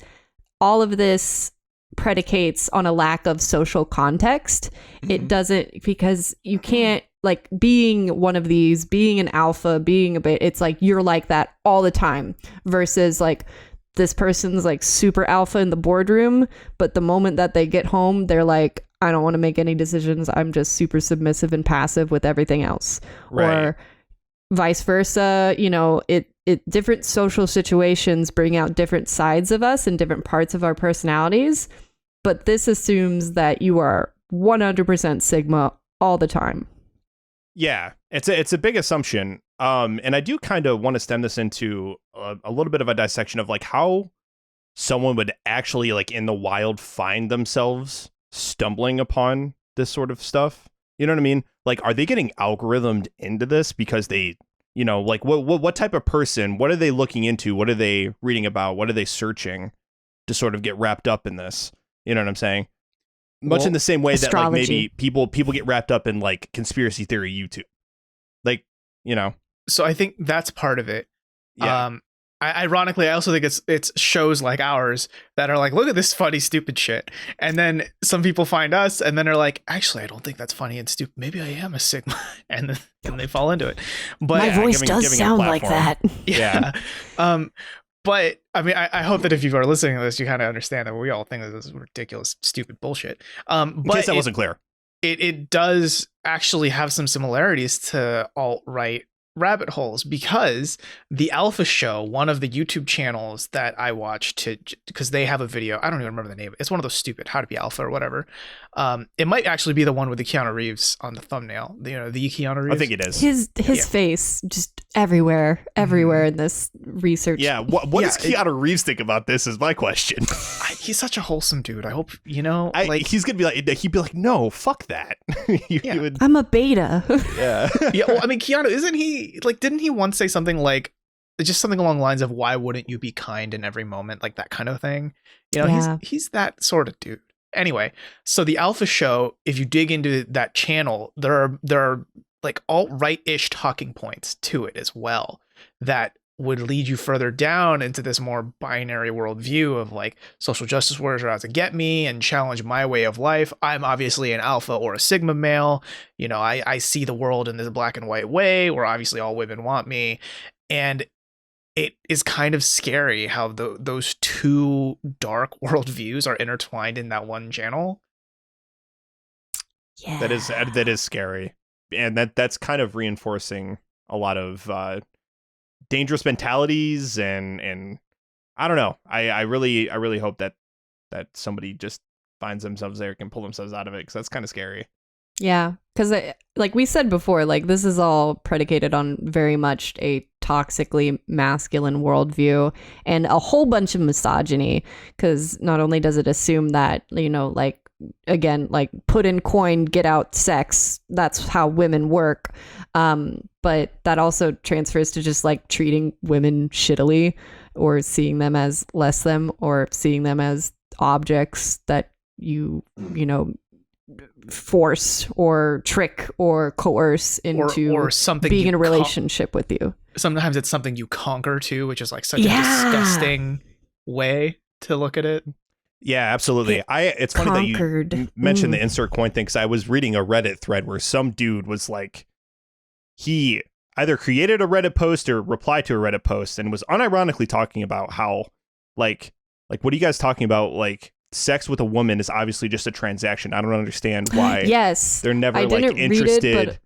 all of this predicates on a lack of social context. Mm-hmm. It doesn't, because you can't, like, being one of these, being an alpha, being a beta, it's like you're like that all the time, versus like this person's like super alpha in the boardroom, but the moment that they get home, they're like, I don't want to make any decisions. I'm just super submissive and passive with everything else. Right. Or vice versa. You know, it different social situations bring out different sides of us and different parts of our personalities. But this assumes that you are 100% Sigma all the time. Yeah, it's a big assumption. And I do kind of want to stem this into a little bit of a dissection of like how someone would actually like in the wild find themselves stumbling upon this sort of stuff. You know what I mean? Like, are they getting algorithmed into this because they, you know, like what type of person, what are they looking into? What are they reading about? What are they searching to sort of get wrapped up in this? You know what I'm saying? Much in the same way Astrology. that like maybe people get wrapped up in like conspiracy theory YouTube. Like, you know. So I think that's part of it. Yeah. Ironically, I also think it's shows like ours that are like, look at this funny, stupid shit. And then some people find us and then are like, actually, I don't think that's funny and stupid. Maybe I am a Sigma. And then they fall into it. But my voice does sound like that. Yeah. But I mean, I hope that if you are listening to this, you kind of understand that we all think that this is ridiculous, stupid bullshit. In case that wasn't clear. It does actually have some similarities to alt-right rabbit holes, because the Alpha Show, one of the YouTube channels that I watch because they have a video, I don't even remember the name. It's one of those stupid How to Be Alpha or whatever. It might actually be the one with the Keanu Reeves on the thumbnail. The Keanu Reeves. I think it is. His face just everywhere in this research. Yeah. What does Keanu Reeves think about this is my question. He's such a wholesome dude. I hope, you know, he's gonna be like, he'd be like, no, fuck that. I'm a beta. Yeah. Yeah. Well, I mean, Keanu, isn't he like? Didn't he once say something like, just something along the lines of, "Why wouldn't you be kind in every moment?" Like that kind of thing. You know, he's that sort of dude. Anyway, so the Alpha Show, if you dig into that channel, there are like alt-right-ish talking points to it as well that would lead you further down into this more binary worldview of like social justice warriors are out to get me and challenge my way of life. I'm obviously an alpha or a Sigma male. You know, I see the world in this black and white way where obviously all women want me. And it is kind of scary how those two dark worldviews are intertwined in that one channel. Yeah. That is scary. And that's kind of reinforcing a lot of dangerous mentalities and I don't know. I really hope that that somebody just finds themselves there, can pull themselves out of it, because that's kind of scary. Yeah, because like we said before, like this is all predicated on very much a toxically masculine worldview and a whole bunch of misogyny, because not only does it assume that, you know, like, again, like put in coin, get out sex, that's how women work, but that also transfers to just like treating women shittily, or seeing them as less than, or seeing them as objects that you know, force or trick or coerce into or something being in a relationship with you. Sometimes it's something you conquer too, which is like such a disgusting way to look at it. Yeah, absolutely. It's funny that you mentioned the insert coin thing, because I was reading a Reddit thread where some dude was like, he either created a Reddit post or replied to a Reddit post and was unironically talking about how like what are you guys talking about? Like, sex with a woman is obviously just a transaction. I don't understand why they're never like interested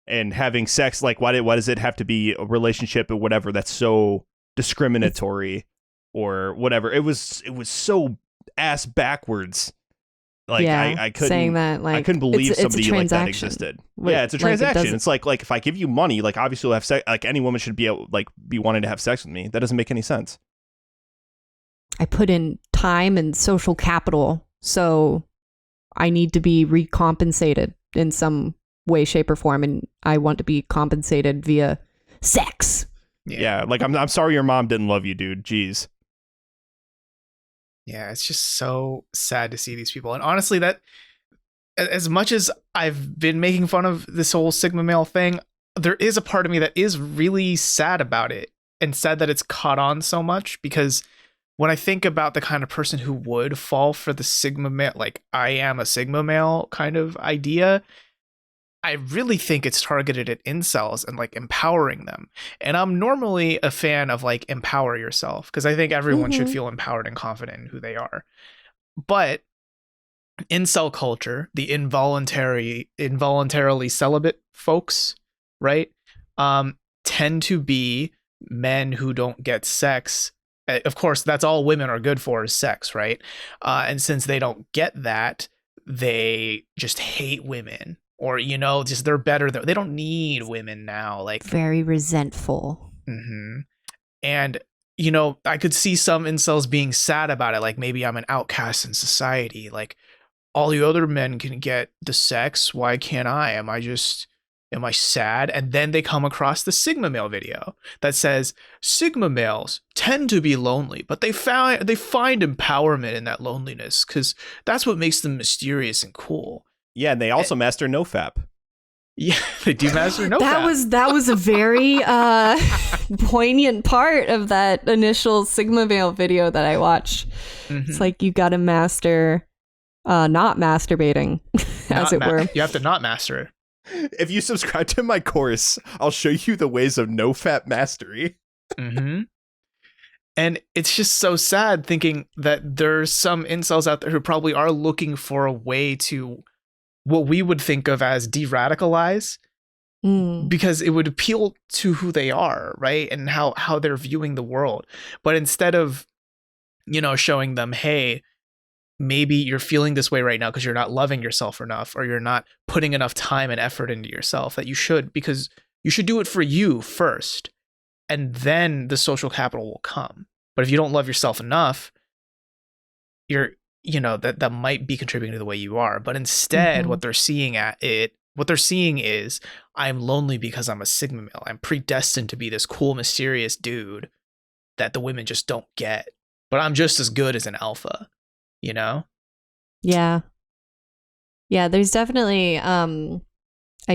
in having sex. Like, why does it have to be a relationship or whatever that's so discriminatory or whatever? It was so ass backwards. Like, I couldn't saying that, like, I couldn't believe it's somebody like that existed. Yeah, it's a transaction. It's like if I give you money, like obviously you'll have sex. Like, any woman should be wanting to have sex with me. That doesn't make any sense. I put in time and social capital, so I need to be recompensated in some way, shape, or form, and I want to be compensated via sex. Yeah, like I'm sorry your mom didn't love you, dude. Jeez. Yeah, it's just so sad to see these people. And honestly, that as much as I've been making fun of this whole Sigma male thing, there is a part of me that is really sad about it, and sad that it's caught on so much, because when I think about the kind of person who would fall for the Sigma male, like I am a Sigma male kind of idea, I really think it's targeted at incels and like empowering them. And I'm normally a fan of like empower yourself, because I think everyone should feel empowered and confident in who they are. But incel culture, the involuntarily celibate folks, right, tend to be men who don't get sex. Of course, that's all women are good for is sex, right? And since they don't get that, they just hate women, or, you know, just they're better. They don't need women now. Like, very resentful. Mm-hmm. And, you know, I could see some incels being sad about it. Like, maybe I'm an outcast in society. Like, all the other men can get the sex. Why can't I? Am I sad? And then they come across the Sigma male video that says Sigma males tend to be lonely, but they find empowerment in that loneliness, because that's what makes them mysterious and cool. Yeah, and they also master nofap. Yeah, they do master nofap. That was a very poignant part of that initial Sigma male video that I watched. It's like, you got to master not masturbating, as it were. You have to not master it. If you subscribe to my course, I'll show you the ways of nofap mastery. Mm-hmm. And it's just so sad thinking that there's some incels out there who probably are looking for a way to what we would think of as de-radicalize, because it would appeal to who they are, right? And how they're viewing the world. But instead of, you know, showing them, hey, maybe you're feeling this way right now because you're not loving yourself enough, or you're not putting enough time and effort into yourself, that you should, because you should do it for you first, and then the social capital will come. But if you don't love yourself enough, you're, you know, that might be contributing to the way you are. But instead, what they're seeing is, I'm lonely because I'm a Sigma male. I'm predestined to be this cool, mysterious dude that the women just don't get. But I'm just as good as an alpha. You know? Yeah. There's definitely, I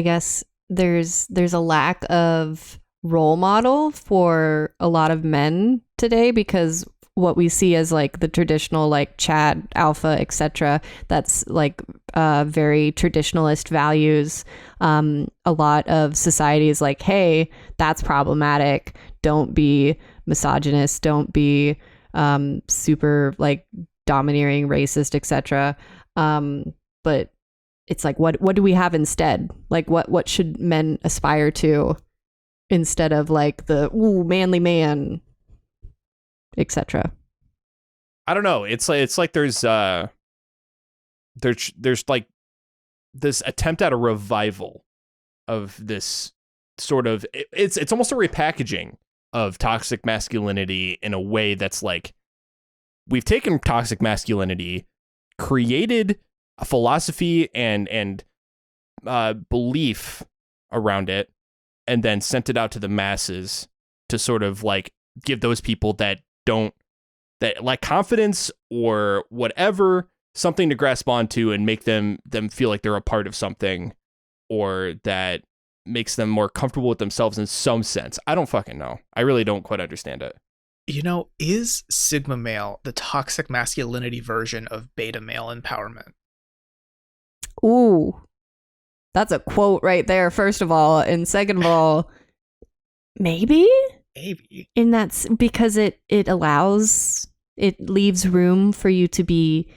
guess there's a lack of role model for a lot of men today, because what we see as like the traditional like Chad, alpha, etc., that's like very traditionalist values. A lot of society is like, hey, that's problematic. Don't be misogynist. Don't be super like domineering, racist, etc. But it's like, what do we have instead? Like, what should men aspire to instead of like the manly man, etc.? I don't know. It's like there's like this attempt at a revival of this sort of it's almost a repackaging of toxic masculinity in a way that's like we've taken toxic masculinity, created a philosophy and belief around it, and then sent it out to the masses to sort of like give those people that lack confidence or whatever something to grasp onto and make them feel like they're a part of something, or that makes them more comfortable with themselves in some sense. I don't fucking know. I really don't quite understand it. You know, is Sigma male the toxic masculinity version of beta male empowerment? Ooh, that's a quote right there, first of all. And second of all, maybe? Maybe. And that's because it leaves room for you to be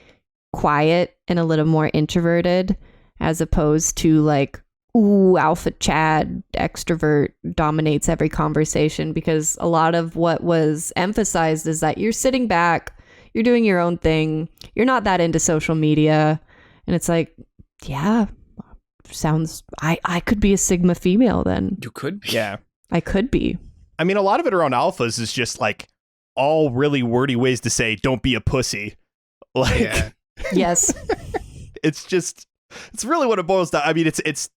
quiet and a little more introverted, as opposed to like, ooh, alpha Chad, extrovert, dominates every conversation. Because a lot of what was emphasized is that you're sitting back, you're doing your own thing, you're not that into social media. And it's like, yeah, sounds, I could be a Sigma female then. You could be. Yeah. I could be. I mean, a lot of it around alphas is just like all really wordy ways to say, don't be a pussy. Like, Yeah. Yes. it's really what it boils down. I mean, it's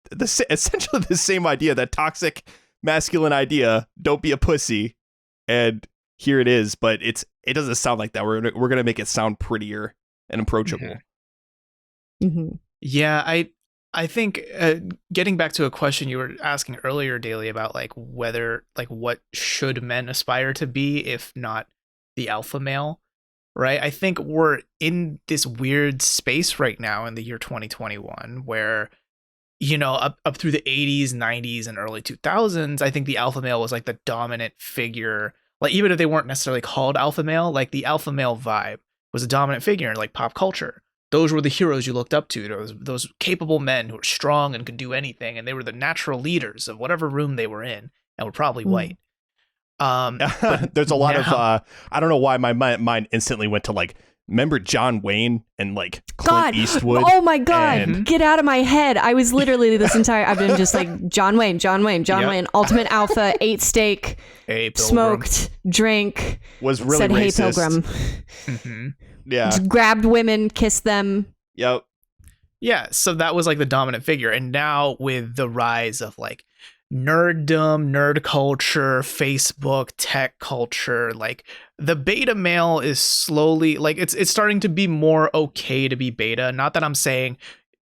essentially the same idea, that toxic masculine idea, don't be a pussy. And here it is, but it doesn't sound like that. We're going to make it sound prettier and approachable. Mm-hmm. Yeah, I think getting back to a question you were asking earlier, Daly, about like whether, like, what should men aspire to be if not the alpha male, right? I think we're in this weird space right now in the year 2021 where, you know, up through the 80s, 90s, and early 2000s, I think the alpha male was like the dominant figure. Like, even if they weren't necessarily called alpha male, like the alpha male vibe was a dominant figure in like pop culture. Those were the heroes you looked up to. Those capable men who were strong and could do anything, and they were the natural leaders of whatever room they were in, and were probably white. But there's a lot now, of I don't know why my mind instantly went to like, remember John Wayne and like Clint Eastwood? Oh my God. and- Get out of my head. I was literally I've been just like John Wayne, ultimate alpha, ate steak, hey, Pilgrim. smoked, drank, was really said, racist. hey, Pilgrim. Mhm. Yeah. Just grabbed women, kissed them. Yep. Yeah, so that was like the dominant figure. And now with the rise of like nerddom, nerd culture, Facebook, tech culture, like the beta male is slowly like it's starting to be more okay to be beta. Not that I'm saying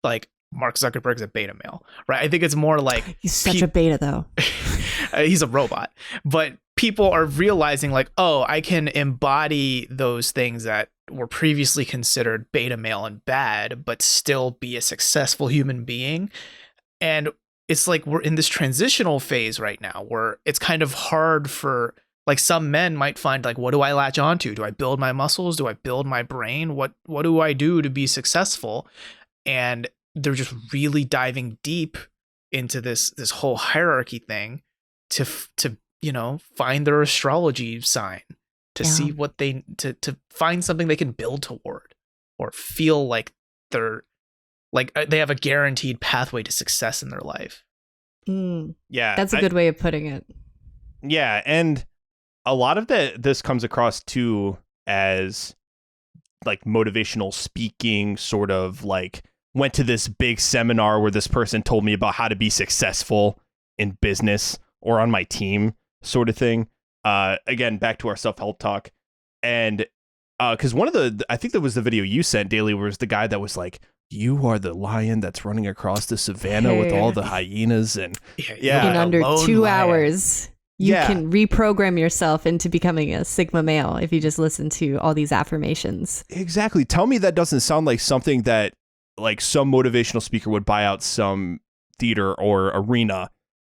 like Mark Zuckerberg's a beta male, right? I think it's more like He's such a beta though. he's a robot. But people are realizing like, oh, I can embody those things that were previously considered beta male and bad, but still be a successful human being. And it's like we're in this transitional phase right now where it's kind of hard for like some men might find like, what do I latch onto? Do I build my muscles? Do I build my brain? What do I do to be successful? And they're just really diving deep into this whole hierarchy thing to you know, find their astrology sign, to see what they to find something they can build toward, or feel like they're like they have a guaranteed pathway to success in their life. Yeah. That's a good way of putting it. Yeah, and a lot of this comes across too as like motivational speaking, sort of like went to this big seminar where this person told me about how to be successful in business or on my team, sort of thing. Again, back to our self-help talk. And because one of I think that was the video you sent, Daly, was the guy that was like, you are the lion that's running across the savannah with all the hyenas. And yeah, in under 2 lion. hours, you can reprogram yourself into becoming a Sigma male if you just listen to all these affirmations. Exactly. Tell me that doesn't sound like something that like some motivational speaker would buy out some theater or arena,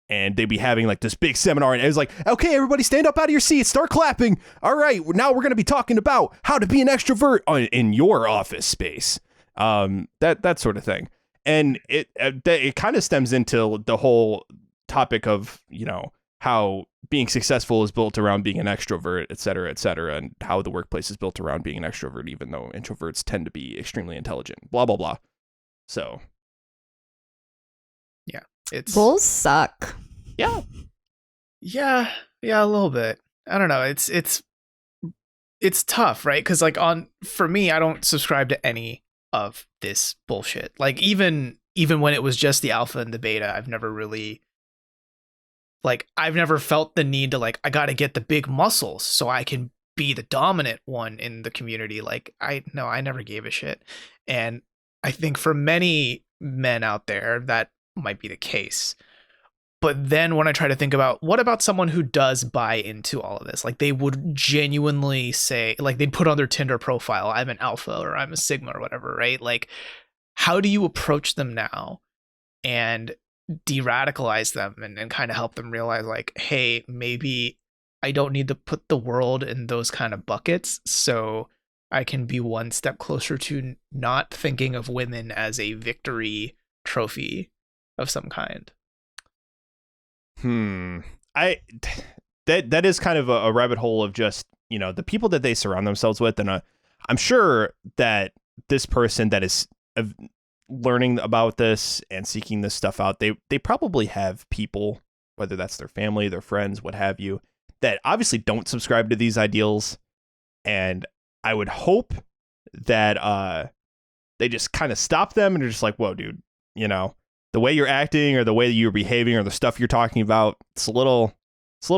and they'd be having like this big seminar, and it was like, okay, everybody stand up out of your seats, start clapping. All right, now we're going to be talking about how to be an extrovert in your office space. That sort of thing. And it kind of stems into the whole topic of, you know, how being successful is built around being an extrovert, et cetera, and how the workplace is built around being an extrovert, even though introverts tend to be extremely intelligent, blah, blah, blah. So. Yeah. It's Bulls suck. Yeah. Yeah, a little bit. I don't know. It's tough, right? Because like for me, I don't subscribe to any of this bullshit. Like even when it was just the alpha and the beta, I've never felt the need to like, I got to get the big muscles so I can be the dominant one in the community. Like I never gave a shit. And I think for many men out there, that might be the case. But then when I try to think about what about someone who does buy into all of this, like they would genuinely say, like they'd put on their Tinder profile, I'm an alpha or I'm a sigma or whatever, right? Like, how do you approach them now and de-radicalize them and kind of help them realize like, hey, maybe I don't need to put the world in those kind of buckets, so I can be one step closer to not thinking of women as a victory trophy of some kind. That is kind of a rabbit hole of just, you know, the people that they surround themselves with. And I'm sure that this person that is learning about this and seeking this stuff out, they probably have people, whether that's their family, their friends, what have you, that obviously don't subscribe to these ideals. And I would hope that they just kind of stop them and are just like, whoa, dude, you know, the way you're acting or the way you're behaving or the stuff you're talking about, it's a little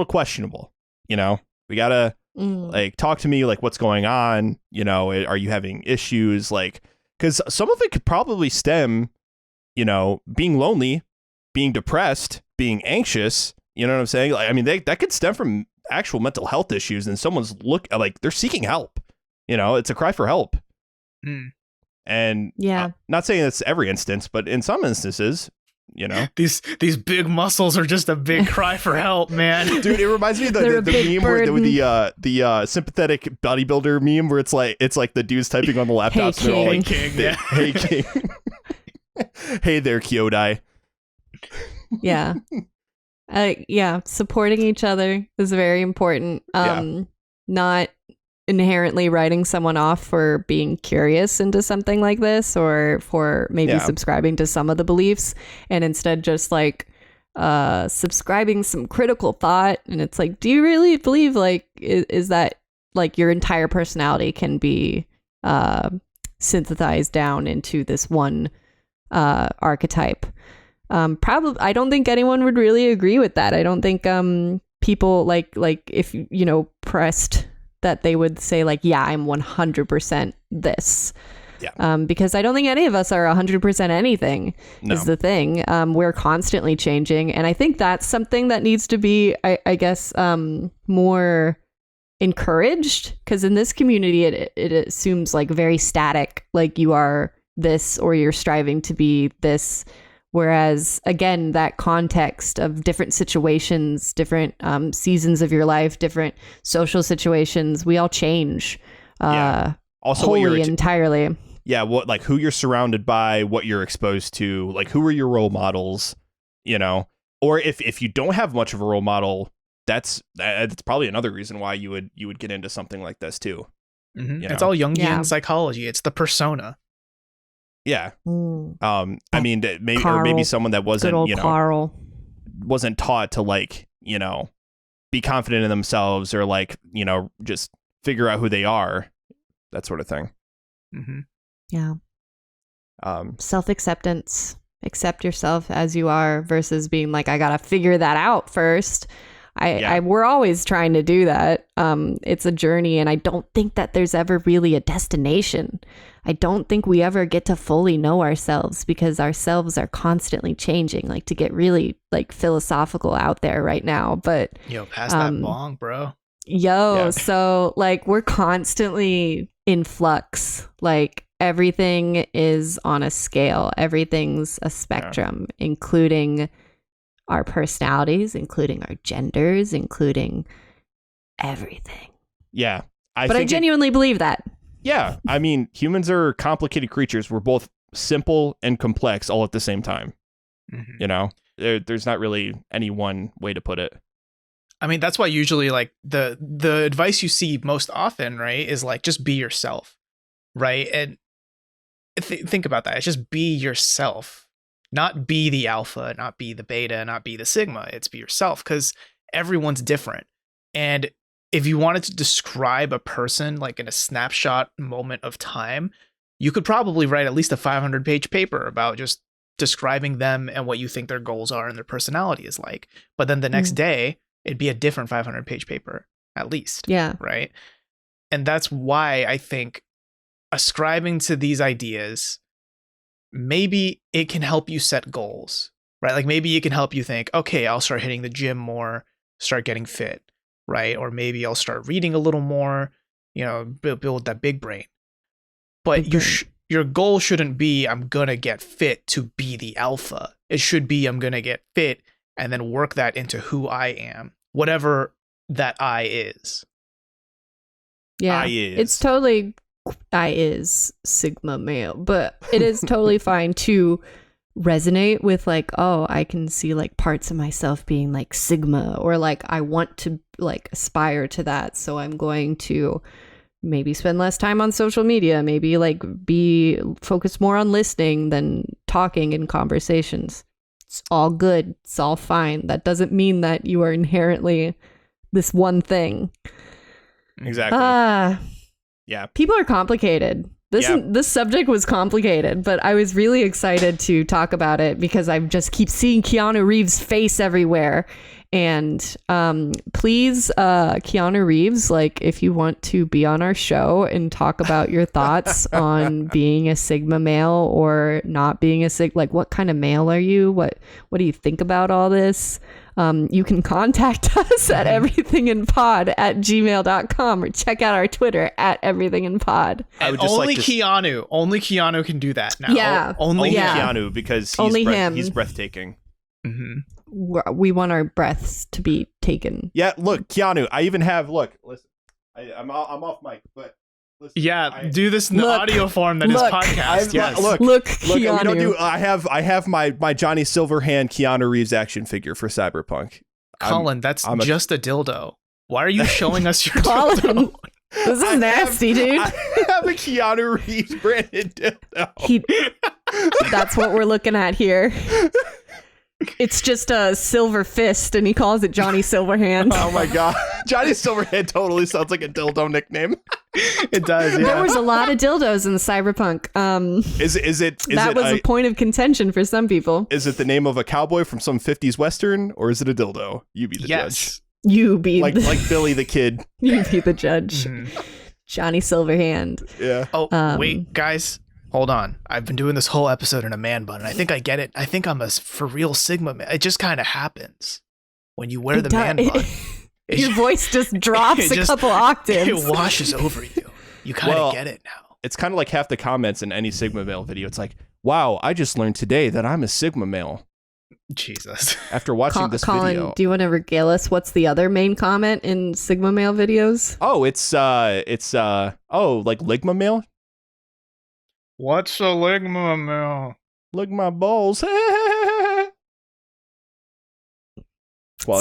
questionable. You know, we gotta like talk to me, like what's going on. You know, are you having issues? Like, because some of it could probably stem, you know, being lonely, being depressed, being anxious. You know what I'm saying? Like, I mean, that could stem from actual mental health issues, and someone's like they're seeking help. You know, it's a cry for help. And yeah, not saying that's every instance, but in some instances, you know, these big muscles are just a big cry for help, man. Dude, it reminds me of the meme where the sympathetic bodybuilder meme where it's like the dudes typing on the laptops. Hey, and they're all like, King, yeah. Hey, King. Hey there, Kyodai. Yeah. Yeah, supporting each other is very important. Not inherently writing someone off for being curious into something like this or for maybe subscribing to some of the beliefs, and instead just like subscribing some critical thought. And it's like, do you really believe like is that like your entire personality can be synthesized down into this one archetype? Probably I don't think anyone would really agree with that. I don't think people like if you know pressed that they would say like, yeah, I'm 100% this. Yeah. Because I don't think any of us are 100% anything is the thing. We're constantly changing. And I think that's something that needs to be, I guess, more encouraged, because in this community, it assumes like very static, like you are this or you're striving to be this. Whereas, again, that context of different situations, different seasons of your life, different social situations, we all change. Also, wholly entirely. Yeah, what like who you're surrounded by, what you're exposed to, like who are your role models, you know? Or if you don't have much of a role model, that's probably another reason why you would get into something like this too. Mm-hmm. It's all Jungian psychology. It's the persona. Yeah. I mean, maybe someone that wasn't, you know, Carl wasn't taught to like, you know, be confident in themselves or like, you know, just figure out who they are, that sort of thing. Mm-hmm. Yeah. Self-acceptance, accept yourself as you are versus being like, I gotta figure that out first. We're always trying to do that. It's a journey, and I don't think that there's ever really a destination. I don't think we ever get to fully know ourselves because ourselves are constantly changing, like to get really like philosophical out there right now. But pass that bong, bro. So like we're constantly in flux. Like everything is on a scale. Everything's a spectrum, including our personalities, including our genders, including everything. Yeah. I genuinely believe that. Yeah. I mean, humans are complicated creatures. We're both simple and complex all at the same time. Mm-hmm. You know, there's not really any one way to put it. I mean, that's why usually like the advice you see most often, right, is like just be yourself, right? And think about that. It's just be yourself, not be the alpha, not be the beta, not be the sigma. It's be yourself, because everyone's different. And if you wanted to describe a person like in a snapshot moment of time, you could probably write at least a 500-page paper about just describing them and what you think their goals are and their personality is like. But then the next day, it'd be a different 500-page paper, at least. Yeah. Right. And that's why I think ascribing to these ideas, maybe it can help you set goals, right? Like maybe it can help you think, okay, I'll start hitting the gym more, start getting fit, right? Or maybe I'll start reading a little more, build that big brain. But your goal shouldn't be, I'm going to get fit to be the alpha. It should be, I'm going to get fit and then work that into who I am, whatever that I is. Yeah. I is. It's totally I is sigma male, but it is totally fine to resonate with like, oh, I can see like parts of myself being like sigma, or like I want to like aspire to that, so I'm going to maybe spend less time on social media, maybe like be focused more on listening than talking in conversations. It's all good, it's all fine. That doesn't mean that you are inherently this one thing. Exactly. Yeah. People are complicated. This subject was complicated, but I was really excited to talk about it because I just keep seeing Keanu Reeves' face everywhere. And please, Keanu Reeves, like if you want to be on our show and talk about your thoughts on being a Sigma male or not being a Sigma, like what kind of male are you? What do you think about all this? You can contact us at everythinginpod@gmail.com or check out our Twitter at everythinginpod. And only Keanu can do that now. Yeah. Only Keanu, because he's breathtaking. Mm-hmm. We want our breaths to be taken. Yeah, look, Keanu, I even have, listen, I'm off mic, but listen. Yeah, do this in the audio form that is podcast. Yes. Look, Keanu. We don't do, I have my Johnny Silverhand Keanu Reeves action figure for Cyberpunk. Colin, that's just a dildo. Why are you showing us your dildo? This is nasty, dude. I have a Keanu Reeves branded dildo. That's what we're looking at here. It's just a silver fist, and he calls it Johnny Silverhand. Oh my god, Johnny Silverhand totally sounds like a dildo nickname. It does. Yeah. There was a lot of dildos in Cyberpunk. That was a point of contention for some people. Is it the name of a cowboy from some 50s western, or is it a dildo? You be the judge. You be like Billy the Kid. You be the judge. Johnny Silverhand. Yeah. Oh wait, guys. Hold on. I've been doing this whole episode in a man bun, and I think I get it. I think I'm a for real Sigma man. It just kind of happens when you wear the man bun. Your voice just drops a couple octaves. It washes over you. You kind of get it now. It's kind of like half the comments in any Sigma male video. It's like, wow, I just learned today that I'm a Sigma male. Jesus. After watching this Colin, video. Do you want to regale us? What's the other main comment in Sigma male videos? Oh, it's like Ligma male? What's a Ligma male? Look my balls. So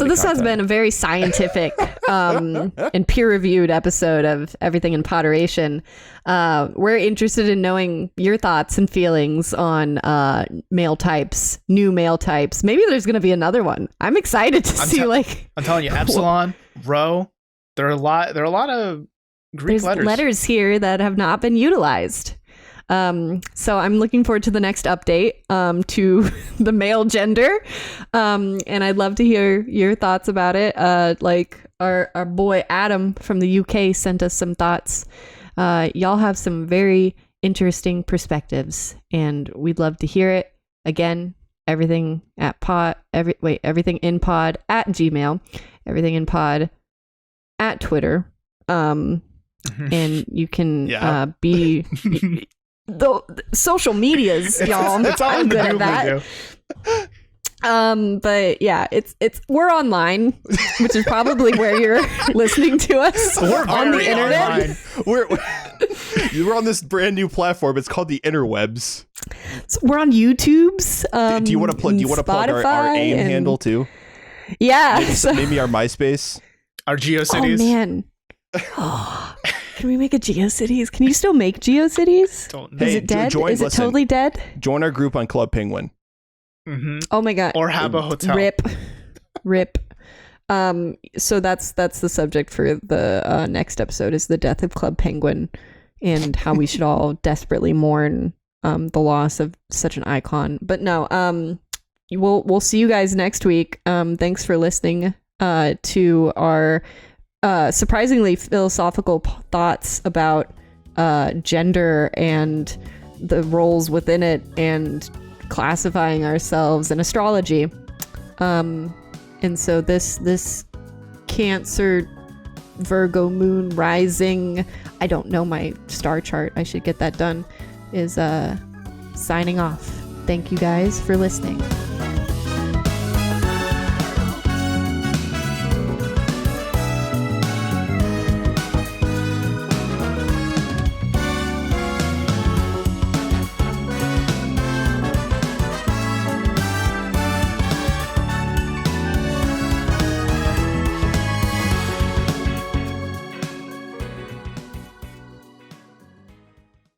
this has been a very scientific and peer-reviewed episode of Everything in Poderation. We're interested in knowing your thoughts and feelings on male types, new male types. Maybe there's going to be another one. I'm excited to see. I'm telling you, Epsilon, Rho. There are a lot of Greek letters here that have not been utilized. So I'm looking forward to the next update to the male gender, and I'd love to hear your thoughts about it. Like our boy Adam from the UK sent us some thoughts. Y'all have some very interesting perspectives, and we'd love to hear it. Again, everything in pod at Gmail, everything in pod at Twitter, and you can be. The social medias, y'all. It's all I'm good at that. But yeah, it's we're online, which is probably where you're listening to us. We're on the internet. We're on this brand new platform. It's called the interwebs. So we're on YouTube's. Do you want to plug our AIM handle too? Yeah. Maybe our MySpace. Our GeoCities. Oh man. Can we make a GeoCities? Can you still make GeoCities? Don't know. Is it dead? Is it totally dead? Join our group on Club Penguin. Mm-hmm. Oh my god. Or have a hotel. Rip. So that's the subject for the next episode is the death of Club Penguin and how we should all desperately mourn the loss of such an icon. But no, we'll see you guys next week. Thanks for listening to our surprisingly philosophical thoughts about gender and the roles within it and classifying ourselves in astrology. And so this Cancer Virgo moon rising, I don't know my star chart, I should get that done, is signing off. Thank you guys for listening.